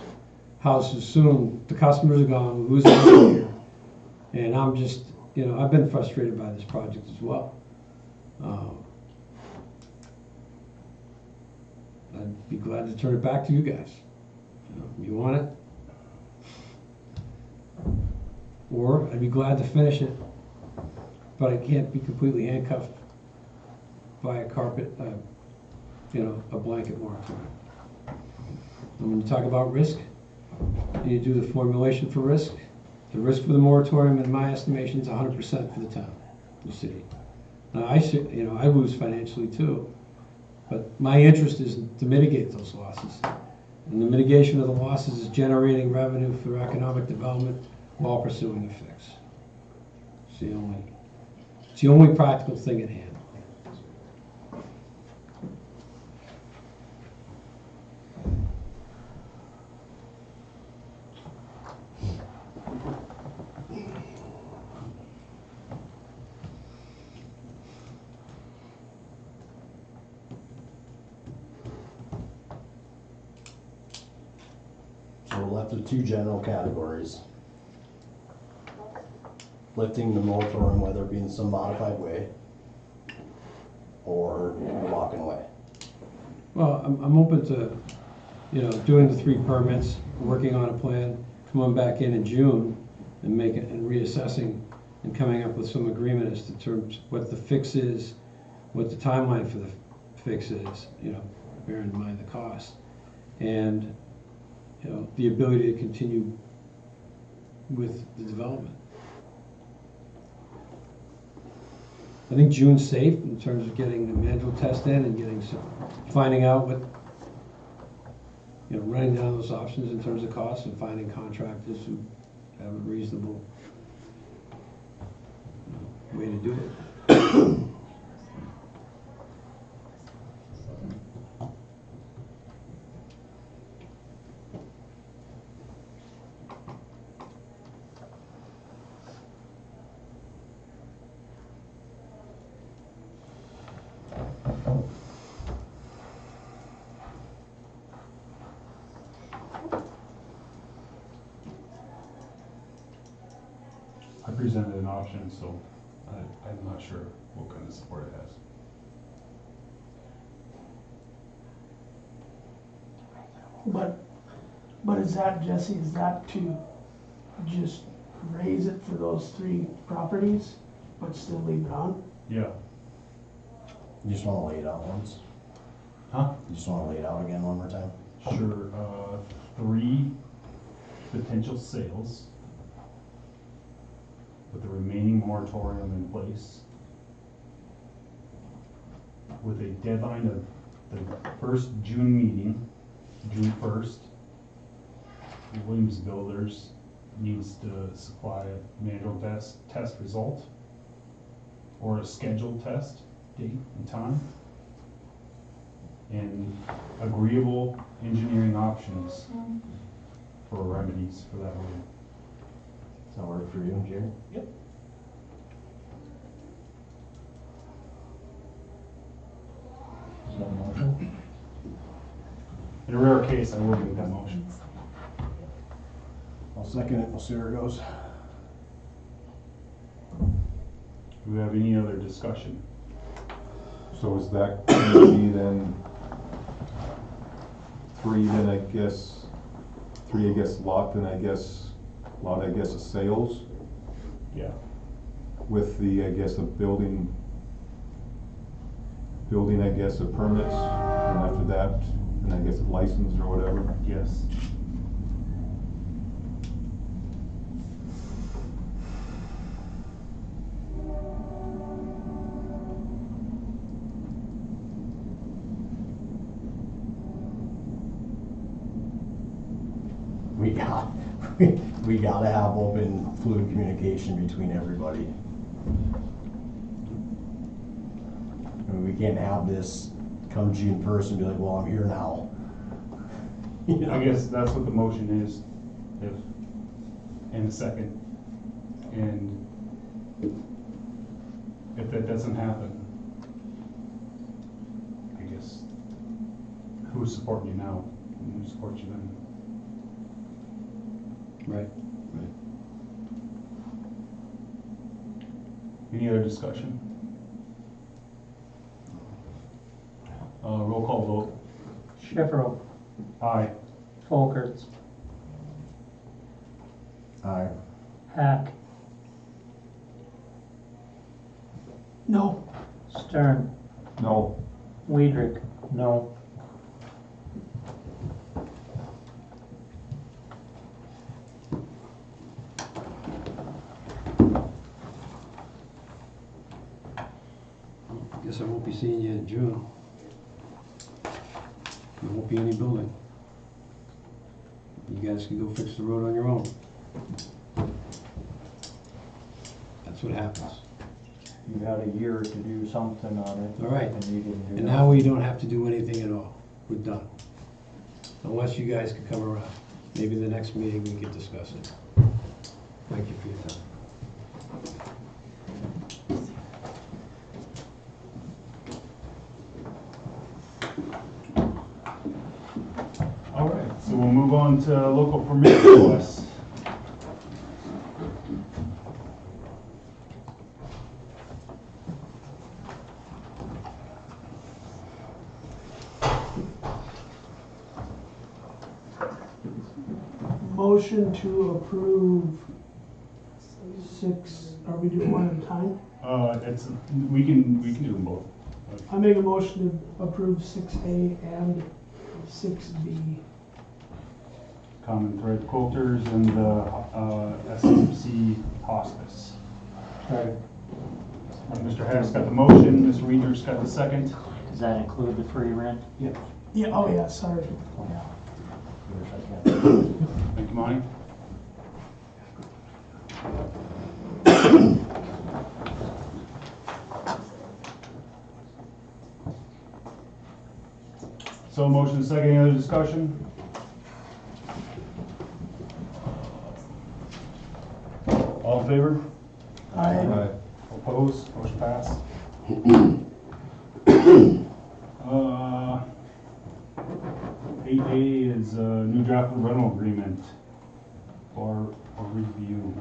houses soon, the customers are gone, we lose money here. And I'm just, I've been frustrated by this project as well. I'd be glad to turn it back to you guys. You want it? Or I'd be glad to finish it, but I can't be completely handcuffed by a carpet, a blanket moratorium. And when you talk about risk, you do the formulation for risk. The risk for the moratorium, in my estimation, is 100% for the town, the city. Now, I lose financially too, but my interest is to mitigate those losses. And the mitigation of the losses is generating revenue for economic development while pursuing a fix. It's the only practical thing at hand. So we're left with two general categories. Lifting the moratorium, whether it be in some modified way, or walking away. Well, I'm open to, doing the 3 permits, working on a plan, coming back in June and reassessing and coming up with some agreement as to terms, what the fix is, what the timeline for the fix is, bearing in mind the cost. And, the ability to continue with the development. I think June's safe in terms of getting the manual test in and finding out what, running down those options in terms of costs and finding contractors who have a reasonable way to do it. I presented an option, so I'm not sure what kind of support it has. But is that, Jesse, is that to just raise it for those 3 properties, but still leave it on? Yeah. You just wanna lay it out once? Huh? You just wanna lay it out again one more time? Sure, 3 potential sales with the remaining moratorium in place, with a deadline of the first June meeting, June 1st, Williams Builders needs to supply a manual test result or a scheduled test, date and time, and agreeable engineering options for remedies for that road. Does that work for you, Jerry? Yep. Is that a motion? In a rare case, I will make that motion. I'll second it, we'll see where it goes. Do we have any other discussion? So is that going to be then three, then I guess, lot, then I guess of sales Yeah. with the, I guess, of building, I guess, of permits, and after that, and I guess license or whatever. Yes. We gotta have open, fluid communication between everybody. I mean, we can't have this come June 1st and be like, well, I'm here now. You know? I guess that's what the motion is, if, in a second. And if that doesn't happen, I guess, who's supporting you now? And who supports you then? Right. Any other discussion? Roll call vote. Sheffro, Aye. Folkerts, Aye. Hack, No, Stern, No, Weidrich. No. Guess I won't be seeing you in June. There won't be any building. You guys can go fix the road on your own. That's what happens. You had a year to do something on it. All right. And you didn't do And that. now we don't have to do anything at all. We're done. Unless you guys can come around. Maybe the next meeting we can discuss it. Thank you for your time. All right, so we'll move on to local permit requests. motion to approve six, are we doing one at a time? We can do them both. I make a motion to approve 6A and 6B. Common thread quilters and the SMC hospice. Mr. Harris got the motion, Mr. Reeder's got the second. Does that include the free rent? Yeah, oh yeah, sorry. Thank you, Monty. So motion second, any other discussion? All in favor? Aye. Opposed? Motion passed. 8A is a new draft of rental agreement for review.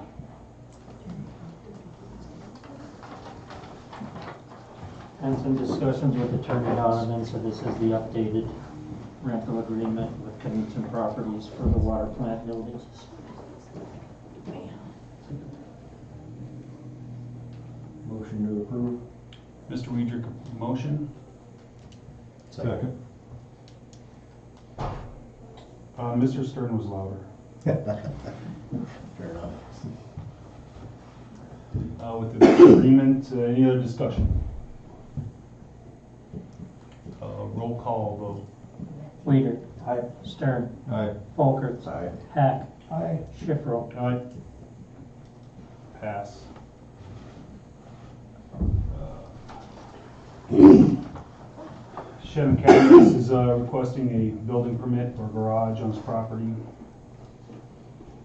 And some discussions with Attorney Donovan, so this is the updated rental agreement with Connington Properties for the water plant buildings. Motion to approve. Mr. Weidrich, motion. second. Mr. Stern was louder. Fair enough. With the agreement, any other discussion? Roll call vote. Weider, Aye. Stern. Aye. Folkerts. Aye. Hack. Aye. Schifferle. Aye. Pass. Shannon County is requesting a building permit for a garage on his property.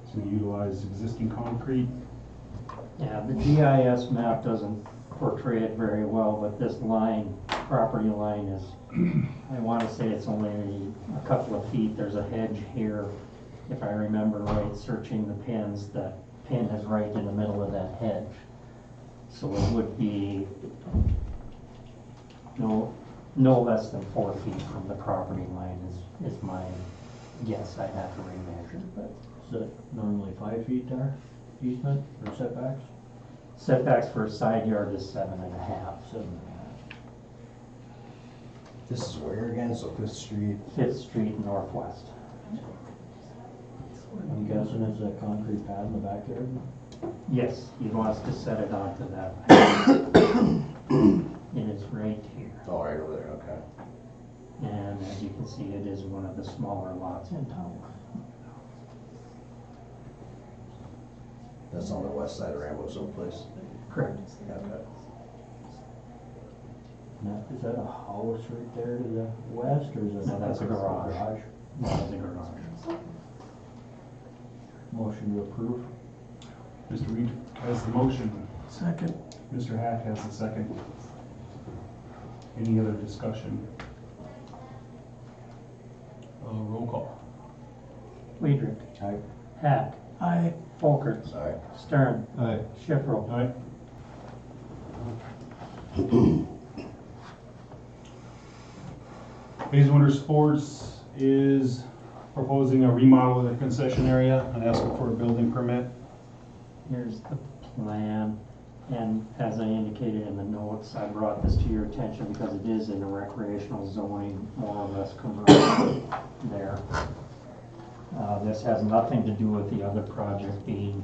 It's going to utilize existing concrete. Yeah, the GIS map doesn't portray it very well, but this line, property line is, I want to say it's only a couple of feet. There's a hedge here. If I remember right, searching the pins, that pin is right in the middle of that hedge. So it would be no less than 4 feet from the property line is my guess. I'd have to remeasure, but. Is it normally 5 feet there, easement or setbacks? Setbacks for a side yard is 7.5. 7.5. This is where again, so Fifth Street? Fifth Street Northwest. I'm guessing it's a concrete pad in the backyard? Yes, he wants to set it onto that. It is right here. Oh, right over there, okay. And as you can see, it is one of the smaller lots in town. That's on the west side of Rambo someplace. Correct. Okay. Now, is that a house right there to the west, or is it? No, that's a garage. That's a garage. Motion to approve? Mr. Reed has the motion. Second. Mr. Hack has the second. Any other discussion? Roll call. Weidrich. Aye. Hack. Aye. Folkerts. Aye. Stern. Aye. Schifferle. Aye. Hazen Winter Sports is proposing a remodel of the concession area and asking for a building permit. Here's the plan, and as I indicated in the notes, I brought this to your attention because it is in the recreational zoning, more or less commercial there. This has nothing to do with the other project being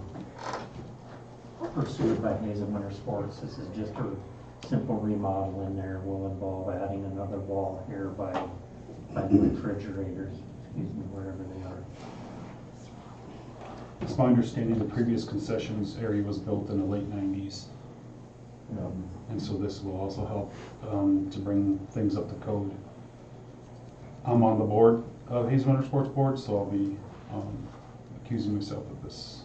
pursued by Hazen Winter Sports. This is just a simple remodel in there. Will involve adding another wall here by the refrigerators, excuse me, wherever they are. It's my understanding the previous concessions area was built in the late 90s. And so this will also help to bring things up to code. I'm on the board of Hazen Winter Sports Board, so I'll be accusing myself of this.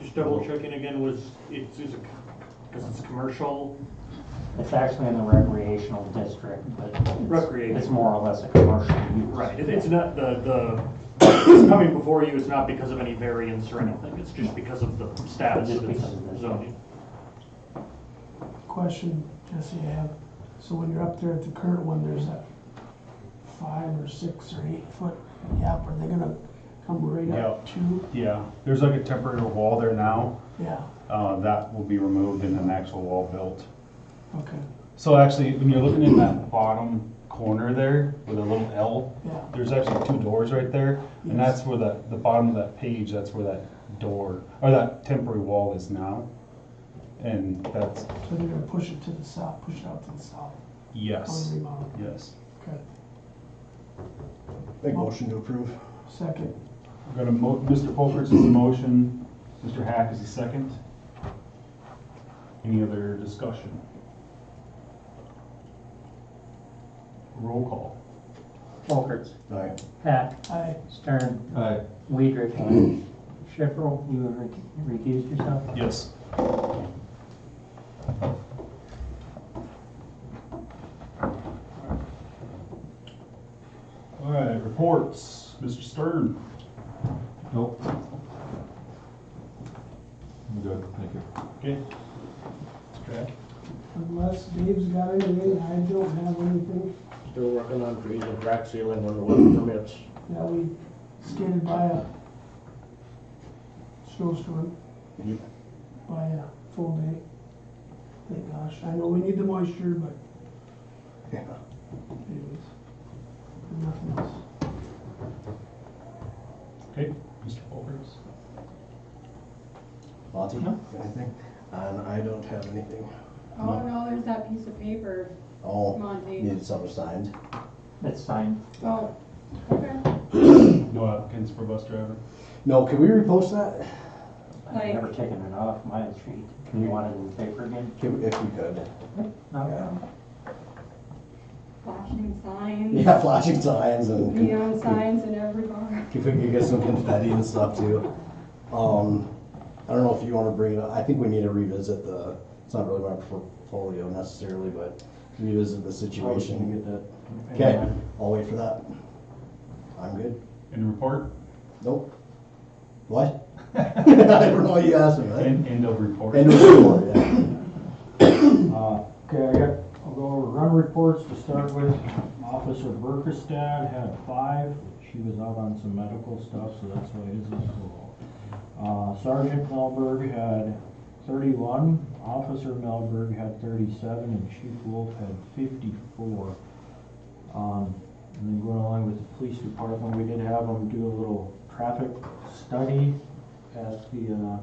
Just double checking again, because it's commercial, It's actually in the recreational district, but Recreation. it's more or less a commercial use. right, it's not it's coming before you, it's not because of any variance or anything, it's just because of the status Just of its because of this. zoning. Question, Jesse, I have. So when you're up there at the current one, there's that 5 or 6 or 8 foot gap. Are they gonna come right up to? Yeah, there's like a temporary wall there now. Yeah, That will be removed and an actual wall built. okay, So actually, when you're looking in that bottom corner there with a little L, yeah. there's actually 2 doors right there. And Yes. that's where the bottom of that page, that's where that door, or that temporary wall is now. And that's, So they're gonna push it to the south, push it out to the south yes, on the remodel. yes. Okay, Make motion to approve. second. We're gonna, Mr. Folkerts is the motion, Mr. Hack is the second. Any other discussion? Roll call. Folkerts. Aye. Hack. Aye. Stern. Aye. Weidrich. Schifferle, you have recused yourself? Yes. All right, reports, Mr. Stern. Nope. I'm good, thank you. Okay. Okay. Unless Dave's got anything, I don't have anything. Still working on trees and crack sealing when the weather permits. Yeah, we skated by a snowstorm Yep. by a full day. Thank gosh. I know we need the moisture, but Yeah. anyways, nothing else. Okay, Mr. Folkerts. Monty, got anything? And I don't have anything. Oh, no, there's that piece of paper, Oh, Monty. needed something signed. It's signed. Oh, okay. No applicants for bus driver? No, can we repost that? I've never taken it off my sheet. Can you want it in the paper again? If we could. No. Flashing signs. Yeah, flashing signs and. Neon signs in every bar. If we could get some confetti and stuff too. I don't know if you wanna bring it up, I think we need to revisit it's not really my portfolio necessarily, but revisit the situation. Get that. Okay, I'll wait for that. I'm good. In report? Nope. What? I don't know what you asked me, right? End of report. End of report, yeah. Okay, I'll go over run reports to start with. Officer Burkestad had 5. She was out on some medical stuff, so that's why it isn't so low. Sergeant Melberg had 31, Officer Melberg had 37, and Chief Wolf had 54. And then going along with the police department, we did have them do a little traffic study at the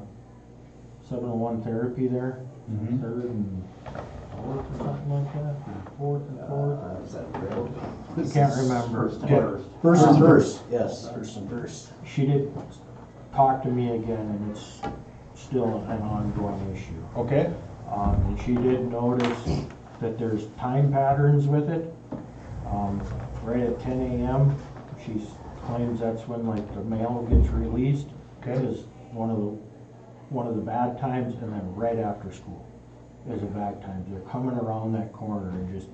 701 therapy there, Mhm. 3rd and 4th or something like that, or 4th and 4th. Is that real? I can't remember. First and first, yes, first and first. She did talk to me again, and it's still an ongoing issue. Okay. And she did notice that there's time patterns with it. Right at 10 a.m., she claims that's when like the mail gets released. Okay. Is one of the bad times, and then right after school is a bad time. They're coming around that corner and just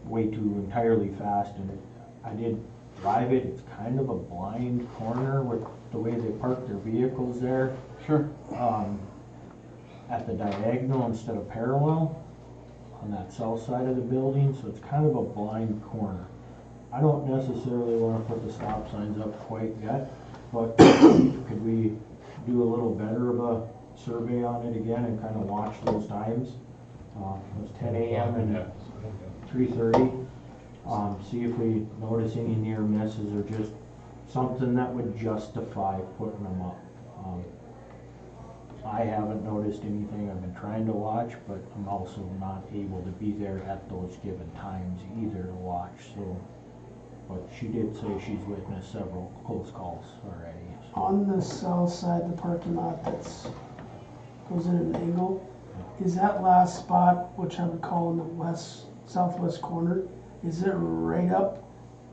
way too entirely fast. And I did drive it. It's kind of a blind corner with the way they park their vehicles there. Sure. At the diagonal instead of parallel on that south side of the building, so it's kind of a blind corner. I don't necessarily want to put the stop signs up quite yet, but could we do a little better of a survey on it again and kind of watch those times? It was 10 a.m. and 3:30. See if we notice any near misses or just something that would justify putting them up. I haven't noticed anything. I've been trying to watch, but I'm also not able to be there at those given times either to watch. So, but she did say she's witnessed several close calls already. On the south side, the parking lot goes in an angle, is that last spot, which I would call in the southwest corner, is it right up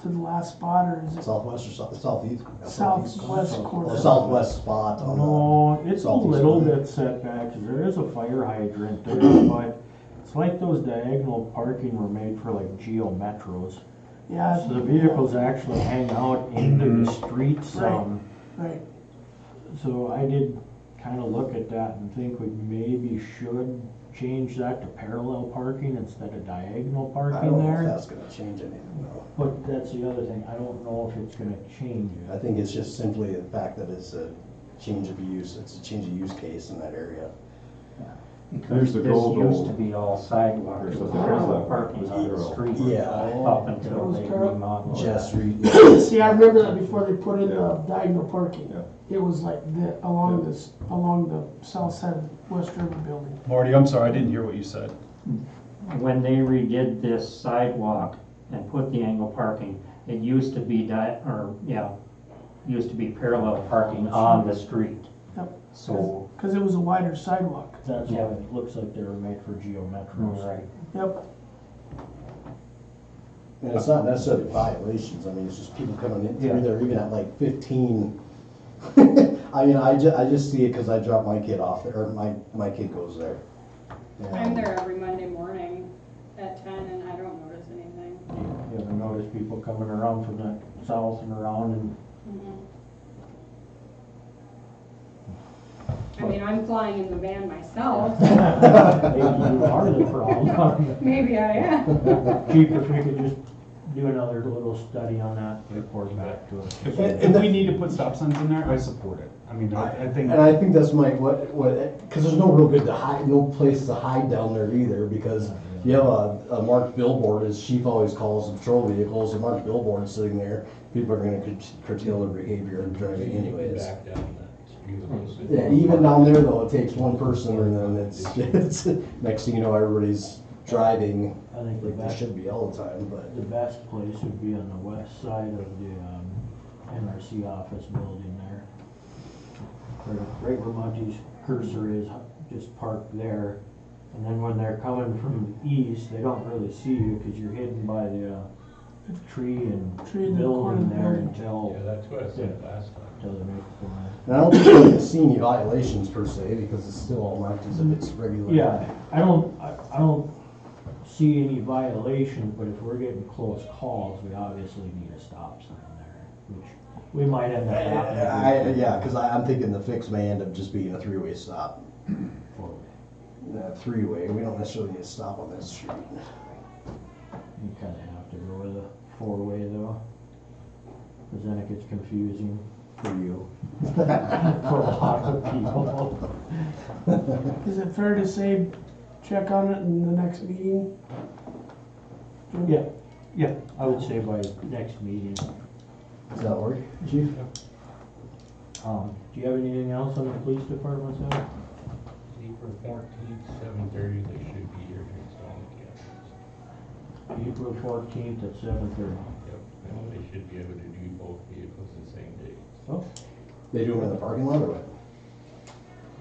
to the last spot, or is it Southwest or southeast? southwest corner? Or southwest spot on No, it's a southeast little corner. bit set back, 'cause there is a fire hydrant there, but it's like those diagonal parking were made for like Geo Metros. Yeah. So the vehicles actually hang out into the street some. Right, So I did kind of look at that and think we maybe should change that to parallel parking instead of diagonal I don't parking know if there. that's gonna change anything though. But that's the other thing, I don't know if it's gonna change I it. think it's just simply the fact that it's a change of use, it's a change of use case in that area. There's the This goal, used though. to be all sidewalks, There's with the parallel goal. parking on the street. Yeah. Up until they remodeled. Jess Street. see, I remember that before they put in the diagonal parking. Yeah. It was like along the south side of the West River building. Marty, I'm sorry, I didn't hear what you said. When they redid this sidewalk and put the angle parking, it used to be used to be parallel parking on the street. Yep. So, Cause it was a wider sidewalk. That's why Yeah. it looks like they were made for Geo Metros. right. Yep. And it's not necessarily violations, I mean, it's just people coming in through Yeah. there even at like 15. I mean, I just see it because I drop my kid off there, or my kid goes there. I'm there every Monday morning at 10 and I don't notice anything. You ever notice people coming around from the south and around and I mean, I'm flying in the van myself. maybe you are the problem? Maybe I am. Chief, if we could just do another little study on that, report back to us. If we need to put stop signs in there, I support it. I mean, I think. And I think that's because there's no real good to hide, no place to hide down there either, because you have a marked billboard, as Chief always calls the patrol vehicles, a marked billboard sitting there, people are gonna curtail their behavior and driving anyways. Yeah, even down there though, it takes one person and then it's next thing you know, everybody's driving I think the like they best, should be all the time, but. the best place would be on the west side of the NRC pharmacy office building there. Right where Monty's cursor is, just park there. And then when they're coming from the east, they don't really see you because you're hidden by the tree and Tree in the corner building of the there building. until, Yeah, that's what I said last time. until they make the corner. And I don't think we're gonna see any violations per se, because it's still all marked as if it's regular. Yeah, I don't see any violations, but if we're getting close calls, we obviously need a stop sign there, which we might end up having. Yeah, cause I'm thinking the fix may end up just being a three-way stop. Three-way, we don't necessarily need to stop on this street. You kinda have to go with a four-way though, cause then it gets confusing for you. For a lot of people. Is it fair to say, check on it in the next meeting? Jim? Yeah, I would say by next meeting. Does that work, chief? Do you have anything else on the police department side? April 14th, 7:30, they should be here to install the cameras. April 14th at 7:30. Yep, and they should be able to do both vehicles the same day. Oh, They do them in the parking lot or what?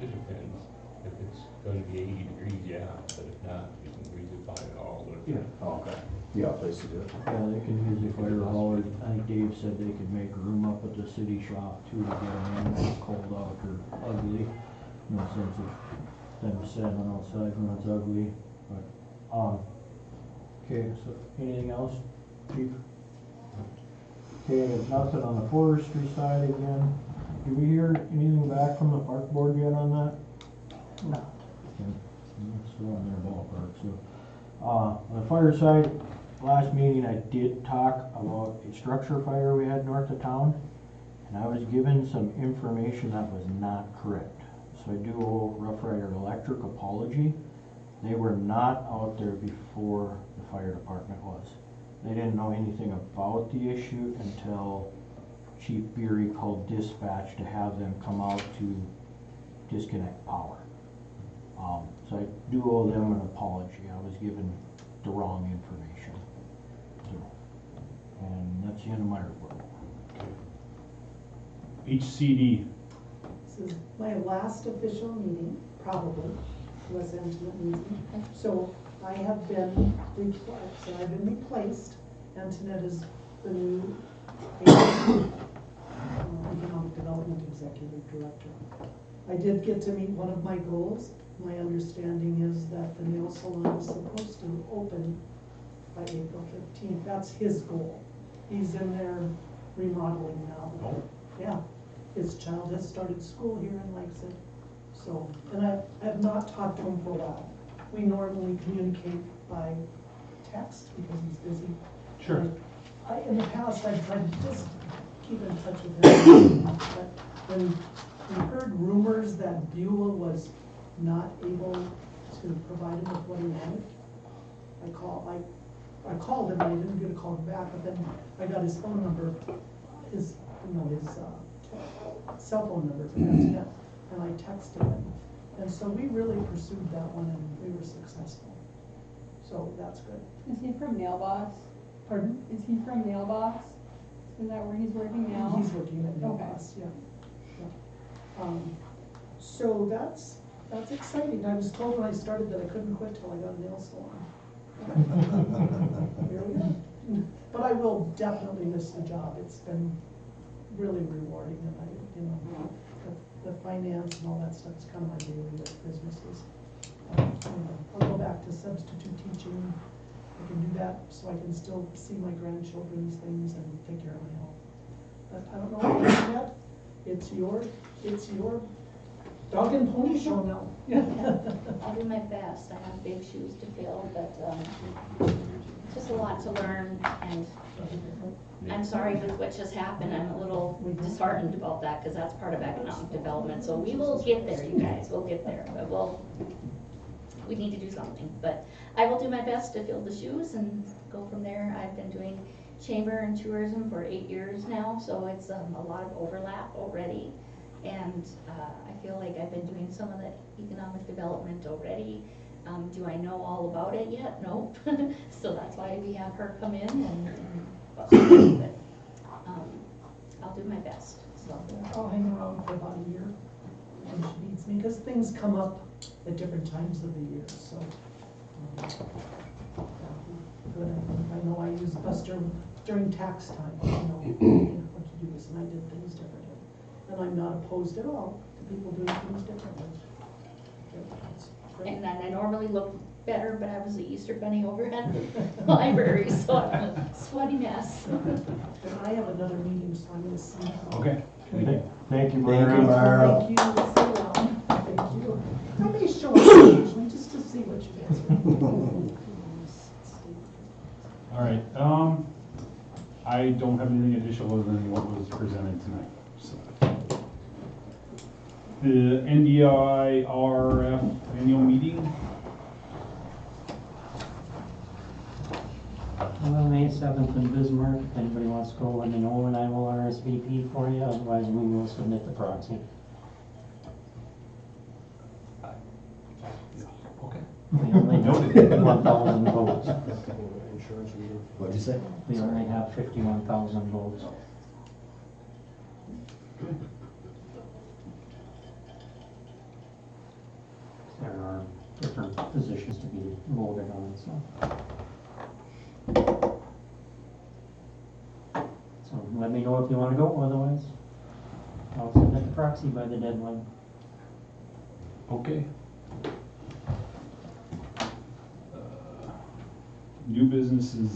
It depends. If it's gonna be 80 degrees, yeah, but if not, you can redefine it all. But yeah. Oh, okay. You got a place to do it. Yeah, they can use the fire hall. I think Dave said they could make room up at the city shop too to get them in when it's cold out or ugly. No sense of them standing outside when it's ugly, but, okay, so anything else, chief? Okay, there's nothing on the forestry side again. Did we hear anything back from the park board yet on that? No. Okay, still in their ballpark, so. On the fire side, last meeting I did talk about a structure fire we had north of town, and I was given some information that was not correct. So I do owe Rough Rider Electric apology. They were not out there before the fire department was. They didn't know anything about the issue until Chief Beery called dispatch to have them come out to disconnect power. So I do owe them an apology. I was given the wrong information. So, and that's the end of my report. HCD, This is my last official meeting, probably, was Antoinette meeting. So I have been replaced. Antoinette is the new Economic Development Executive Director. I did get to meet one of my goals. My understanding is that the nail salon is supposed to open by April 15th. That's his goal. He's in there remodeling now. Oh. Yeah, his child has started school here and likes it. So, and I have not talked to him for a while. We normally communicate by text because he's busy. sure. In the past, I've tried to just keep in touch with him. But when we heard rumors that Beulah was not able to provide him with what he wanted, I called him, and I didn't get a call back, but then I got his phone number, his cell phone number from Antoinette, and I texted him. And so we really pursued that one, and we were successful. So that's good. Is he from Nail Boss? Pardon? Is he from Nail Boss? Is that where he's working now? He's working at Nail Okay. Boss, yeah. So that's exciting. I was told when I started that I couldn't quit till I got a nail salon. Here we go. But I will definitely miss the job. It's been really rewarding, and the finance and all that stuff is kind of my daily businesses. I'll go back to substitute teaching. I can do that so I can still see my grandchildren's things and take care of my health. But I don't know what yet. It's your dog and pony show now. I'll do my best. I have big shoes to fill, but just a lot to learn, and I'm sorry with what just happened. I'm a little disheartened about that because that's part of economic development. So we will get there, you guys. We'll get there, but we need to do something. But I will do my best to fill the shoes and go from there. I've been doing chamber and tourism for 8 years now, so it's a lot of overlap already. And I feel like I've been doing some of the economic development already. Do I know all about it yet? No. So that's why we have her come in and but I'll do my best, so. I'll hang around for about a year when she needs me, because things come up at different times of the year, so. Good, I know I use Buster during tax time, you know, what to do this, and I did things differently. And I'm not opposed at all to people doing things differently. That's great. And then I normally look better, but I was the Easter bunny over at the library, so I'm a sweaty mess. And I have another meeting, so I'm gonna see. Okay. Thank you. Thank you, Thank you, Myra. Myra. Thank you, so long. Thank you. I may show up occasionally just to see what you guys are. All right, I don't have anything additional other than what was presented tonight, so. The NDIRF annual meeting, Well, May 7th in Bismarck, if anybody wants to go, let me know and I will RSVP for you, otherwise we will submit the proxy. okay. We only have 51,000 votes. What'd you say? We only have 51,000 votes. There are different positions to be voted on, so. So let me know if you want to go, otherwise I'll submit the proxy by the deadline. Okay. New business is,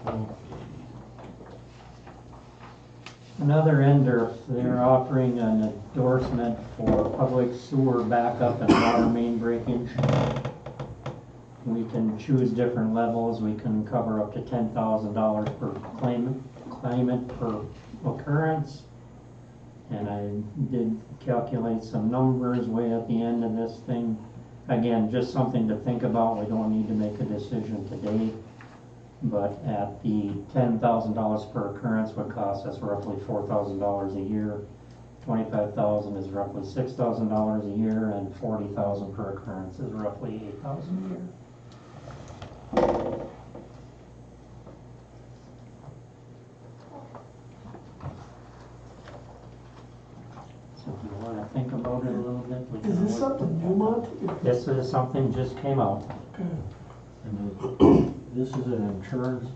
12A. Another ender, they're offering an endorsement for public sewer backup and water main breakage. We can choose different levels, we can cover up to $10,000 per claimant per occurrence. And I did calculate some numbers way at the end of this thing. Again, just something to think about, we don't need to make a decision today. But at the $10,000 per occurrence would cost us roughly $4,000 a year. 25,000 is roughly $6,000 a year, and 40,000 per occurrence is roughly 8,000 a year. So if you want to think about it a little bit, we can. Is this something new, Monty? This is something just came out. Okay. This is an insurance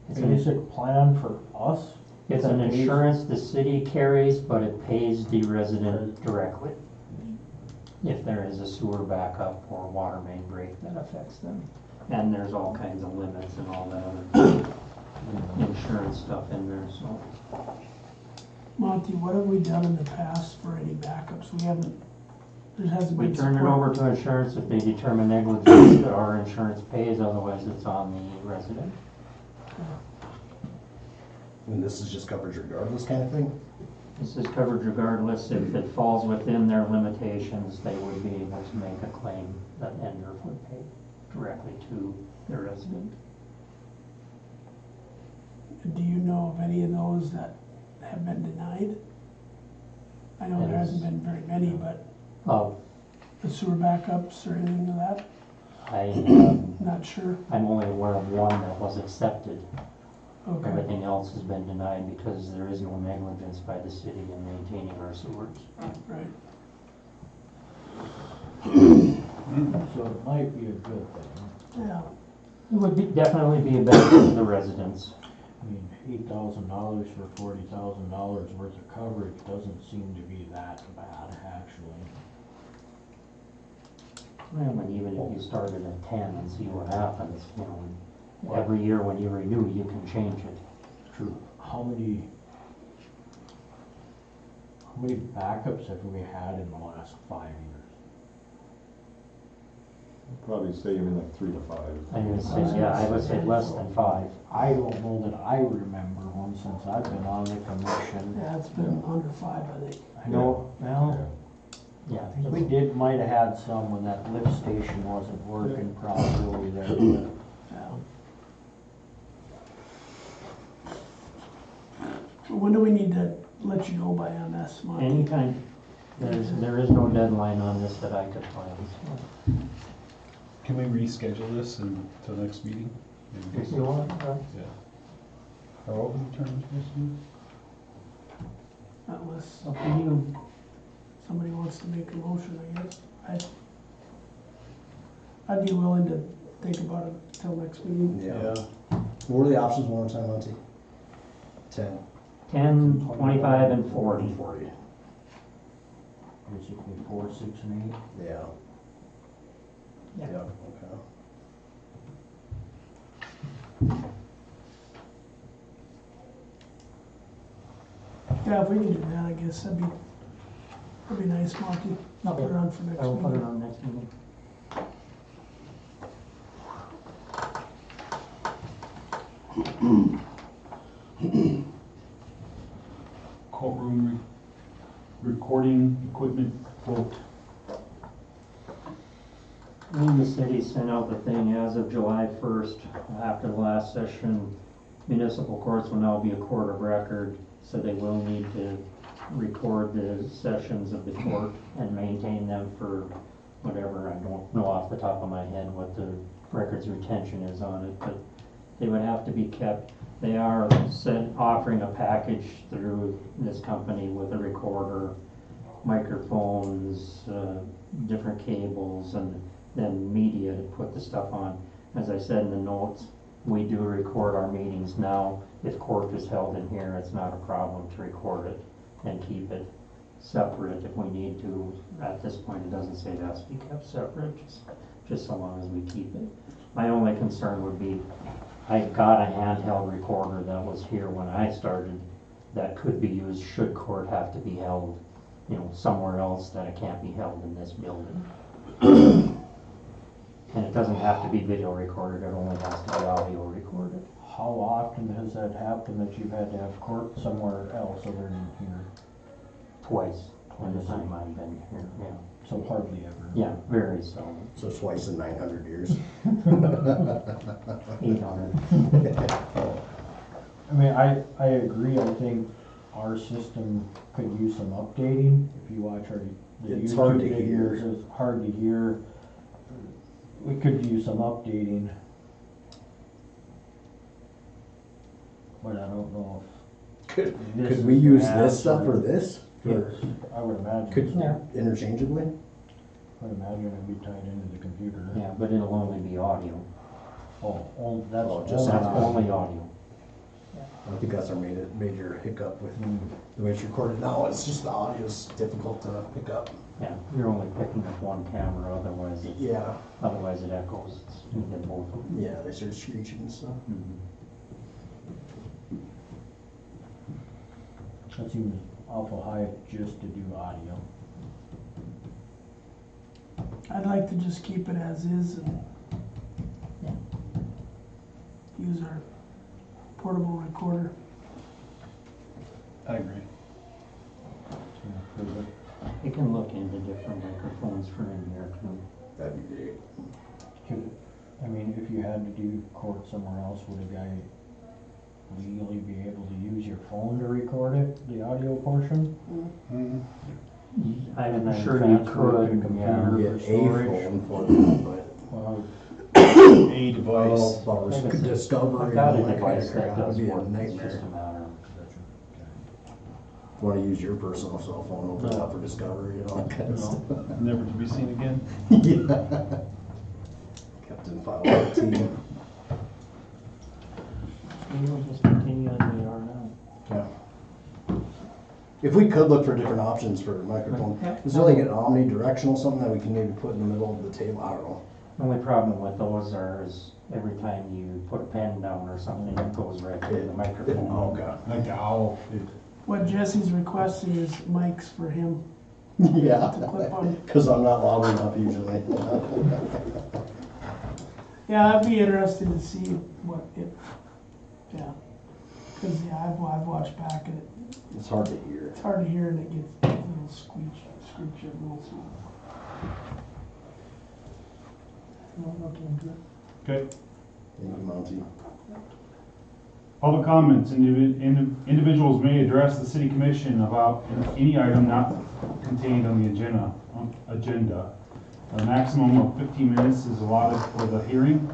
It's an, basic plan for us? it's an insurance the city carries, but it pays the resident directly if there is a sewer backup or water main break that affects them. And there's all kinds of limits and all that other insurance stuff in there, so. Monty, what have we done in the past for any backups? We haven't, there hasn't We been. turn it support. over to insurance if they determine negligence that our insurance pays, otherwise it's on the resident. And this is just coverage regardless kind of thing? This is coverage regardless. If it falls within their limitations, they would be able to make a claim that ender would pay directly to the resident. Do you know of any of those that have been denied? I know there hasn't been very many, but the sewer backups or anything of that? Not sure. I'm only aware of one that was accepted. Okay. Everything else has been denied because there is no negligence by the city in maintaining our sewers. Right. So it might be a good thing. Yeah. It would definitely be a benefit to the residents. I mean, $8,000 for $40,000 worth of coverage doesn't seem to be that bad, actually. Well, and even if you started at 10 and see what happens, you know, every year when you renew, you can change it. True. How many backups have we had in the last 5 years? Probably say even like 3 to 5. I would say, yeah, I would say less than 5. I don't know that I remember one since I've been on the commission. Yeah, it's been under 5, I think. I know, well, Yeah. we might have had some when that lift station wasn't working properly there. Yeah. Well, when do we need to let you know by on this, Monty? Anytime. There is no deadline on this that I could find. So. Can we reschedule this until next meeting? If you want, Yeah. Or what was the term supposed to be? Unless Up to you. somebody wants to make a motion, I guess. I'd be willing to think about it till next meeting. Yeah. What are the options one more time, Monty? 10. 10, 25, and 40. 40. Basically 4, 6, and 8. Yeah. Yeah. Yeah, okay. Yeah, if we can do that, I guess that'd be nice, Monty. I'll put it on for next I will put it meeting. on next meeting. Courtroom recording equipment quote. And the city sent out the thing as of July 1st, after the last session, municipal courts will now be a court of record, so they will need to record the sessions of the court and maintain them for whatever, I don't know off the top of my head what the records retention is on it, but they would have to be kept. They are offering a package through this company with a recorder, microphones, different cables, and then media to put the stuff on. As I said in the notes, we do record our meetings now. If court is held in here, it's not a problem to record it and keep it separate if we need to. At this point, it doesn't say it has to be kept separate, just so long as we keep it. My only concern would be, I got a handheld recorder that was here when I started that could be used should court have to be held, somewhere else that it can't be held in this building. And it doesn't have to be video recorded, it only has to be audio recorded. How often has that happened that you've had to have court somewhere else other than here? Twice in the time I've been here, yeah. So hardly ever. Yeah, very seldom. So twice in 900 years. 800. I mean, I agree, I think our system could use some updating. If you watch the It's hard to YouTube hear. videos, it's hard to hear. We could use some updating. But I don't know if this Could is we the use this answer. stuff or this? Yes, I would imagine. Could so. interchangeably? I would imagine it'd be tied into the computer. Yeah, but it'll only be audio. Oh, that's Oh, just That's only only audio. I think that's our major hiccup with the way it's recorded now. It's just the audio is difficult to pick up. Yeah, you're only picking up one camera, otherwise it echoes. You get both of them. Yeah, they start screeching and stuff. That seems awful high just to do audio. I'd like to just keep it as is and use our portable recorder. I agree. You can look into different microphones for in here too. That'd be great. I mean, if you had to do court somewhere else, would a guy legally be able to use your phone to record it, the audio portion? I'm And sure then you transfer it to could, computer Get for a storage? phone for them, but Well, A device. well, Discovery I've and got all a that kind of device crap that would does be a work, it's nightmare. just a matter of. Want to use your personal cell phone, open it up for Discovery and all that kind of stuff. Never to be seen again. Yeah. Captain 514. We'll just continue as we are now. Yeah. If we could look for different options for a microphone, is there like an omnidirectional, something that we can maybe put in the middle of the table? I don't know. The only problem with those is every time you put a pen down or something, it goes right to the microphone. Oh, God. Like the owl. What Jesse's requesting is mics for him. Yeah, To clip on. because I'm not loud enough usually. Yeah, I'd be interested to see what it, cause I've watched back and It's hard to hear. it's hard to hear and it gets a little screech every once in a while. I'll look into it. Okay. Thank you, Monty. Public comments. Individuals may address the city commission about any item not contained on the agenda. A maximum of 15 minutes is allotted for the hearing.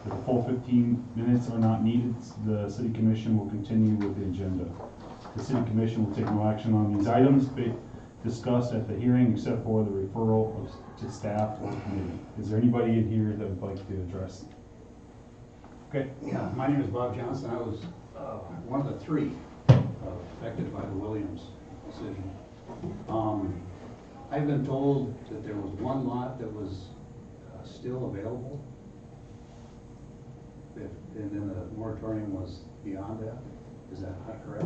If the full 15 minutes are not needed, the city commission will continue with the agenda. The city commission will take no action on these items discussed at the hearing except for the referral to staff or committee. Is there anybody in here that would like to address? Okay. Yeah, my name is Bob Johnson. I was one of the three affected by the Williams decision. I've been told that there was one lot that was still available, and then the moratorium was beyond that. Is that not correct?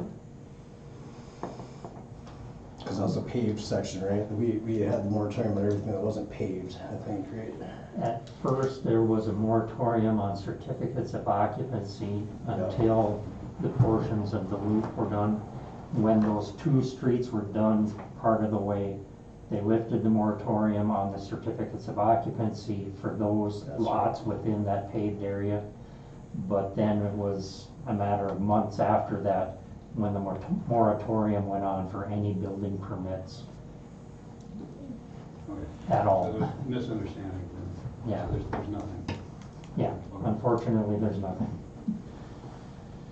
Because that was a paved section, right? We had the moratorium on everything that wasn't paved, I think, right? At first, there was a moratorium on certificates of occupancy until the portions of the loop were done. When those two streets were done part of the way, they lifted the moratorium on the certificates of occupancy for those lots within that paved area. But then it was a matter of months after that when the moratorium went on for any building permits at all. There was misunderstanding. Yeah. So there's nothing. Yeah, unfortunately, there's nothing.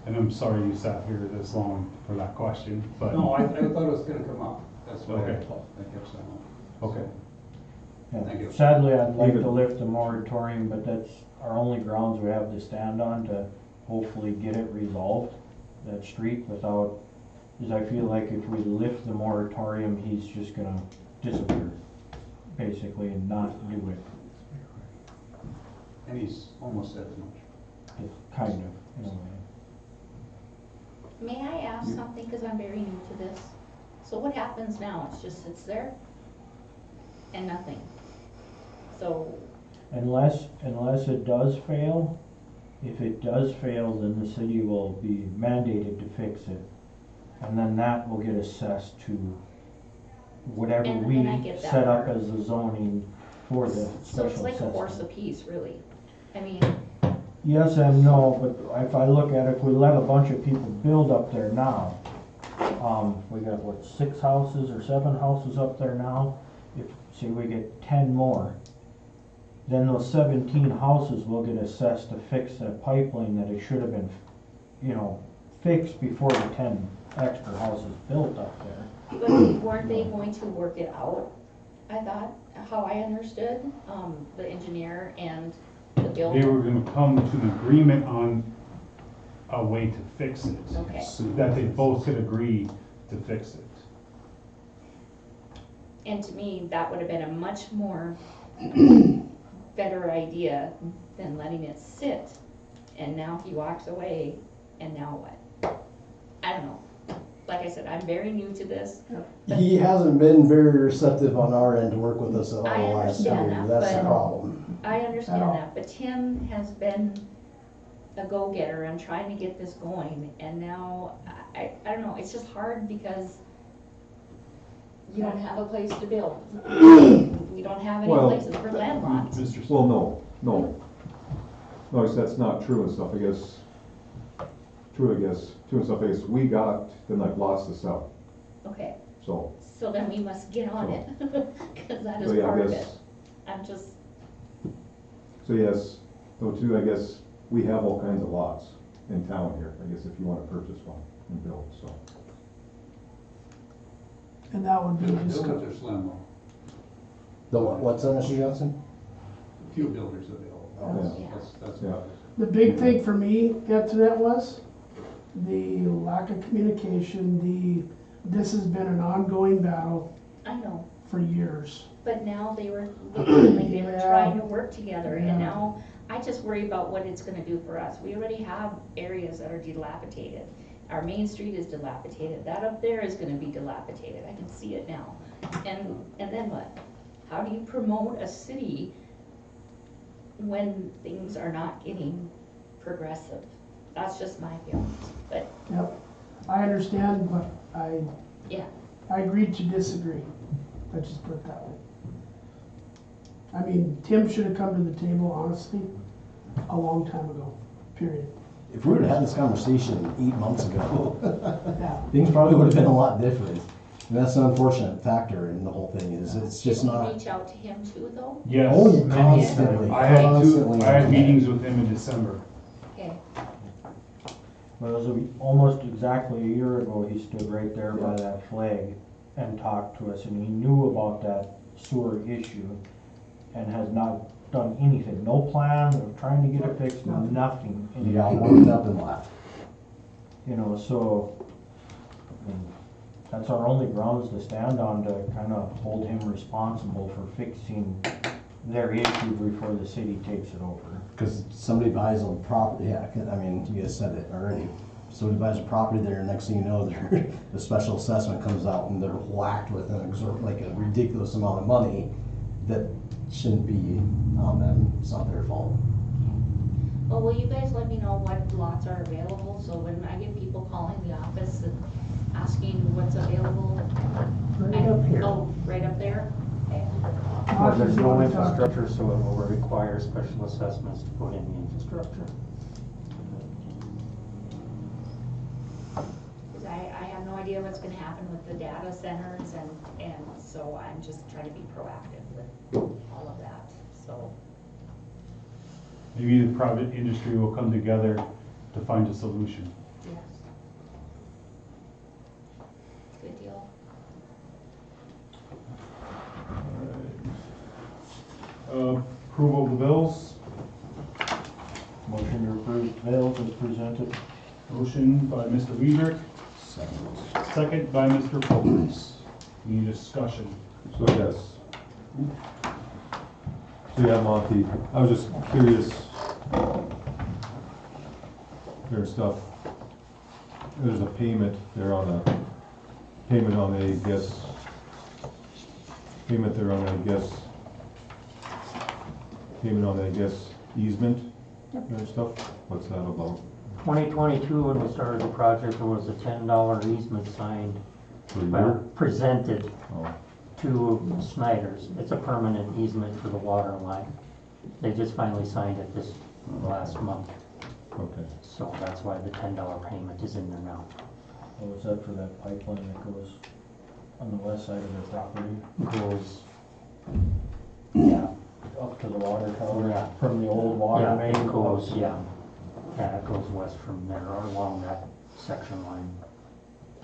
And I'm sorry you sat here this long for that question, but. No, I thought it was gonna come up. That's why Okay. I kept saying. Okay. Thank you. Sadly, I'd like to lift the moratorium, but that's our only grounds we have to stand on to hopefully get it resolved, that street, without, because I feel like if we lift the moratorium, he's just gonna disappear, basically, and not do it. And he's almost said as much. Kind of, in a way. May I ask something, because I'm very new to this? So what happens now? It just sits there and nothing. So, Unless it does fail, if it does fail, then the city will be mandated to fix it. And then that will get assessed to whatever And we I get that set up part. as the zoning for the so special it's like a assessment. horse apiece, really. I mean, Yes and no, but if I look at it, if we let a bunch of people build up there now, we got what, 6 houses or 7 houses up there now? If, say we get 10 more, then those 17 houses will get assessed to fix that pipeline that it should have been, fixed before the 10 extra houses built up there. but weren't they going to work it out? I thought, how I understood, the engineer and the builder. They were gonna come to an agreement on a way to fix it. Okay. So that they both could agree to fix it. And to me, that would have been a much more better idea than letting it sit. And now he walks away, and now what? I don't know. Like I said, I'm very new to this. He hasn't been very receptive on our end to work with us at all I the last understand year. that, That's the but- problem. I understand that, but Tim has been a go-getter on trying to get this going, and now, I don't know, it's just hard because you don't have a place to build. We don't have any Well, places, we're landlocked. Well, no, I guess that's not true and stuff, I guess. True and stuff, I guess we got, then I've lost this out, Okay, so. so then we must get on it, cause that is So, yeah, I part of it. guess- I'm just, So yes, though too, I guess we have all kinds of lots in town here, I guess if you wanna purchase one and build, so. And that would be The just, builders are slim The though. what's that, Mr. Johnson? Few builders available. Yeah. That's Yeah. the big thing for me, Antoinette, was the lack of communication, this has been an ongoing battle I know, for years. but now they were looking like they were Yeah. trying to work together, Yeah. and now I just worry about what it's gonna do for us. We already have areas that are dilapidated. Our main street is dilapidated, that up there is gonna be dilapidated, I can see it now. And then what? How do you promote a city when things are not getting progressive? That's just my feelings, but, Yep, I understand, but yeah. I agreed to disagree. Let's just put it that way. I mean, Tim should have come to the table, honestly, a long time ago, period. If we would have had this conversation 8 months ago, Yeah. things probably would have been a lot different. And that's an unfortunate factor in the whole thing, is it's just Did you not. reach out to him too, though? Yes. Oh, constantly. I had Constantly. I had meetings with him in December. Okay. But it was almost exactly a year ago, he stood right there by that flag and talked to us, and he knew about that sewer issue and has not done anything, no plan of trying to get it fixed, nothing. He got worked up and left. You know, so, I mean, that's our only grounds to stand on, to kind of hold him responsible for fixing their issue before the city takes it over. Because somebody buys a property, yeah, I mean, you guys said it already. Somebody buys a property there, next thing you know, the special assessment comes out and they're whacked with like a ridiculous amount of money that shouldn't be on them. It's not their fault. Well, will you guys let me know what lots are available, so when I get people calling the office and asking what's available? Right up here. Oh, right up there? Okay. But there's no infrastructure, so it will require special assessments to put in the infrastructure. Because I have no idea what's gonna happen with the data centers, and so I'm just trying to be proactive with all of that, so. Maybe the private industry will come together to find a solution. Yes. Good deal. Approval of the bills. Motion to approve bills is presented. Motion by Mr. Weidrich, second by Mr. Foltz. Any discussion? So yes. So yeah, Monty, I was just curious. There's stuff, there's a payment there on a, payment on a, guess, payment there on a, guess, payment on a, guess, easement and stuff. What's that about? 2022, when we started the project, there was a $10 easement signed, For a year? presented Oh, to Snyder's. It's a permanent easement for the water line. They just finally signed it this last month, okay. so that's why the $10 payment is in there now. What was that for, that pipeline that goes on the west side of their property? Goes, yeah, Up to the water tower? Yeah. From the old water yeah, main? it goes, yeah. Yeah, it goes west from there, or along that section line.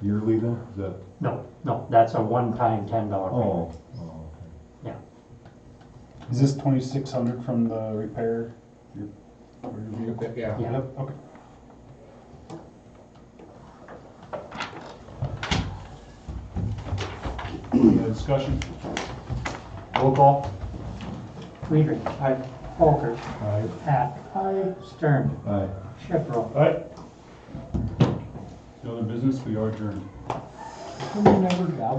Yearly then, is that? No, that's a one-time $10 payment. Oh, okay. Yeah. Is this 2,600 from the repair? For your vehicle? Yeah. Yep, okay. Any discussion? Roll call. Weidrich. Aye. Folker. Aye. Hack. Aye. Stern. Aye. Shipro. Aye. No other business, we are adjourned. We never got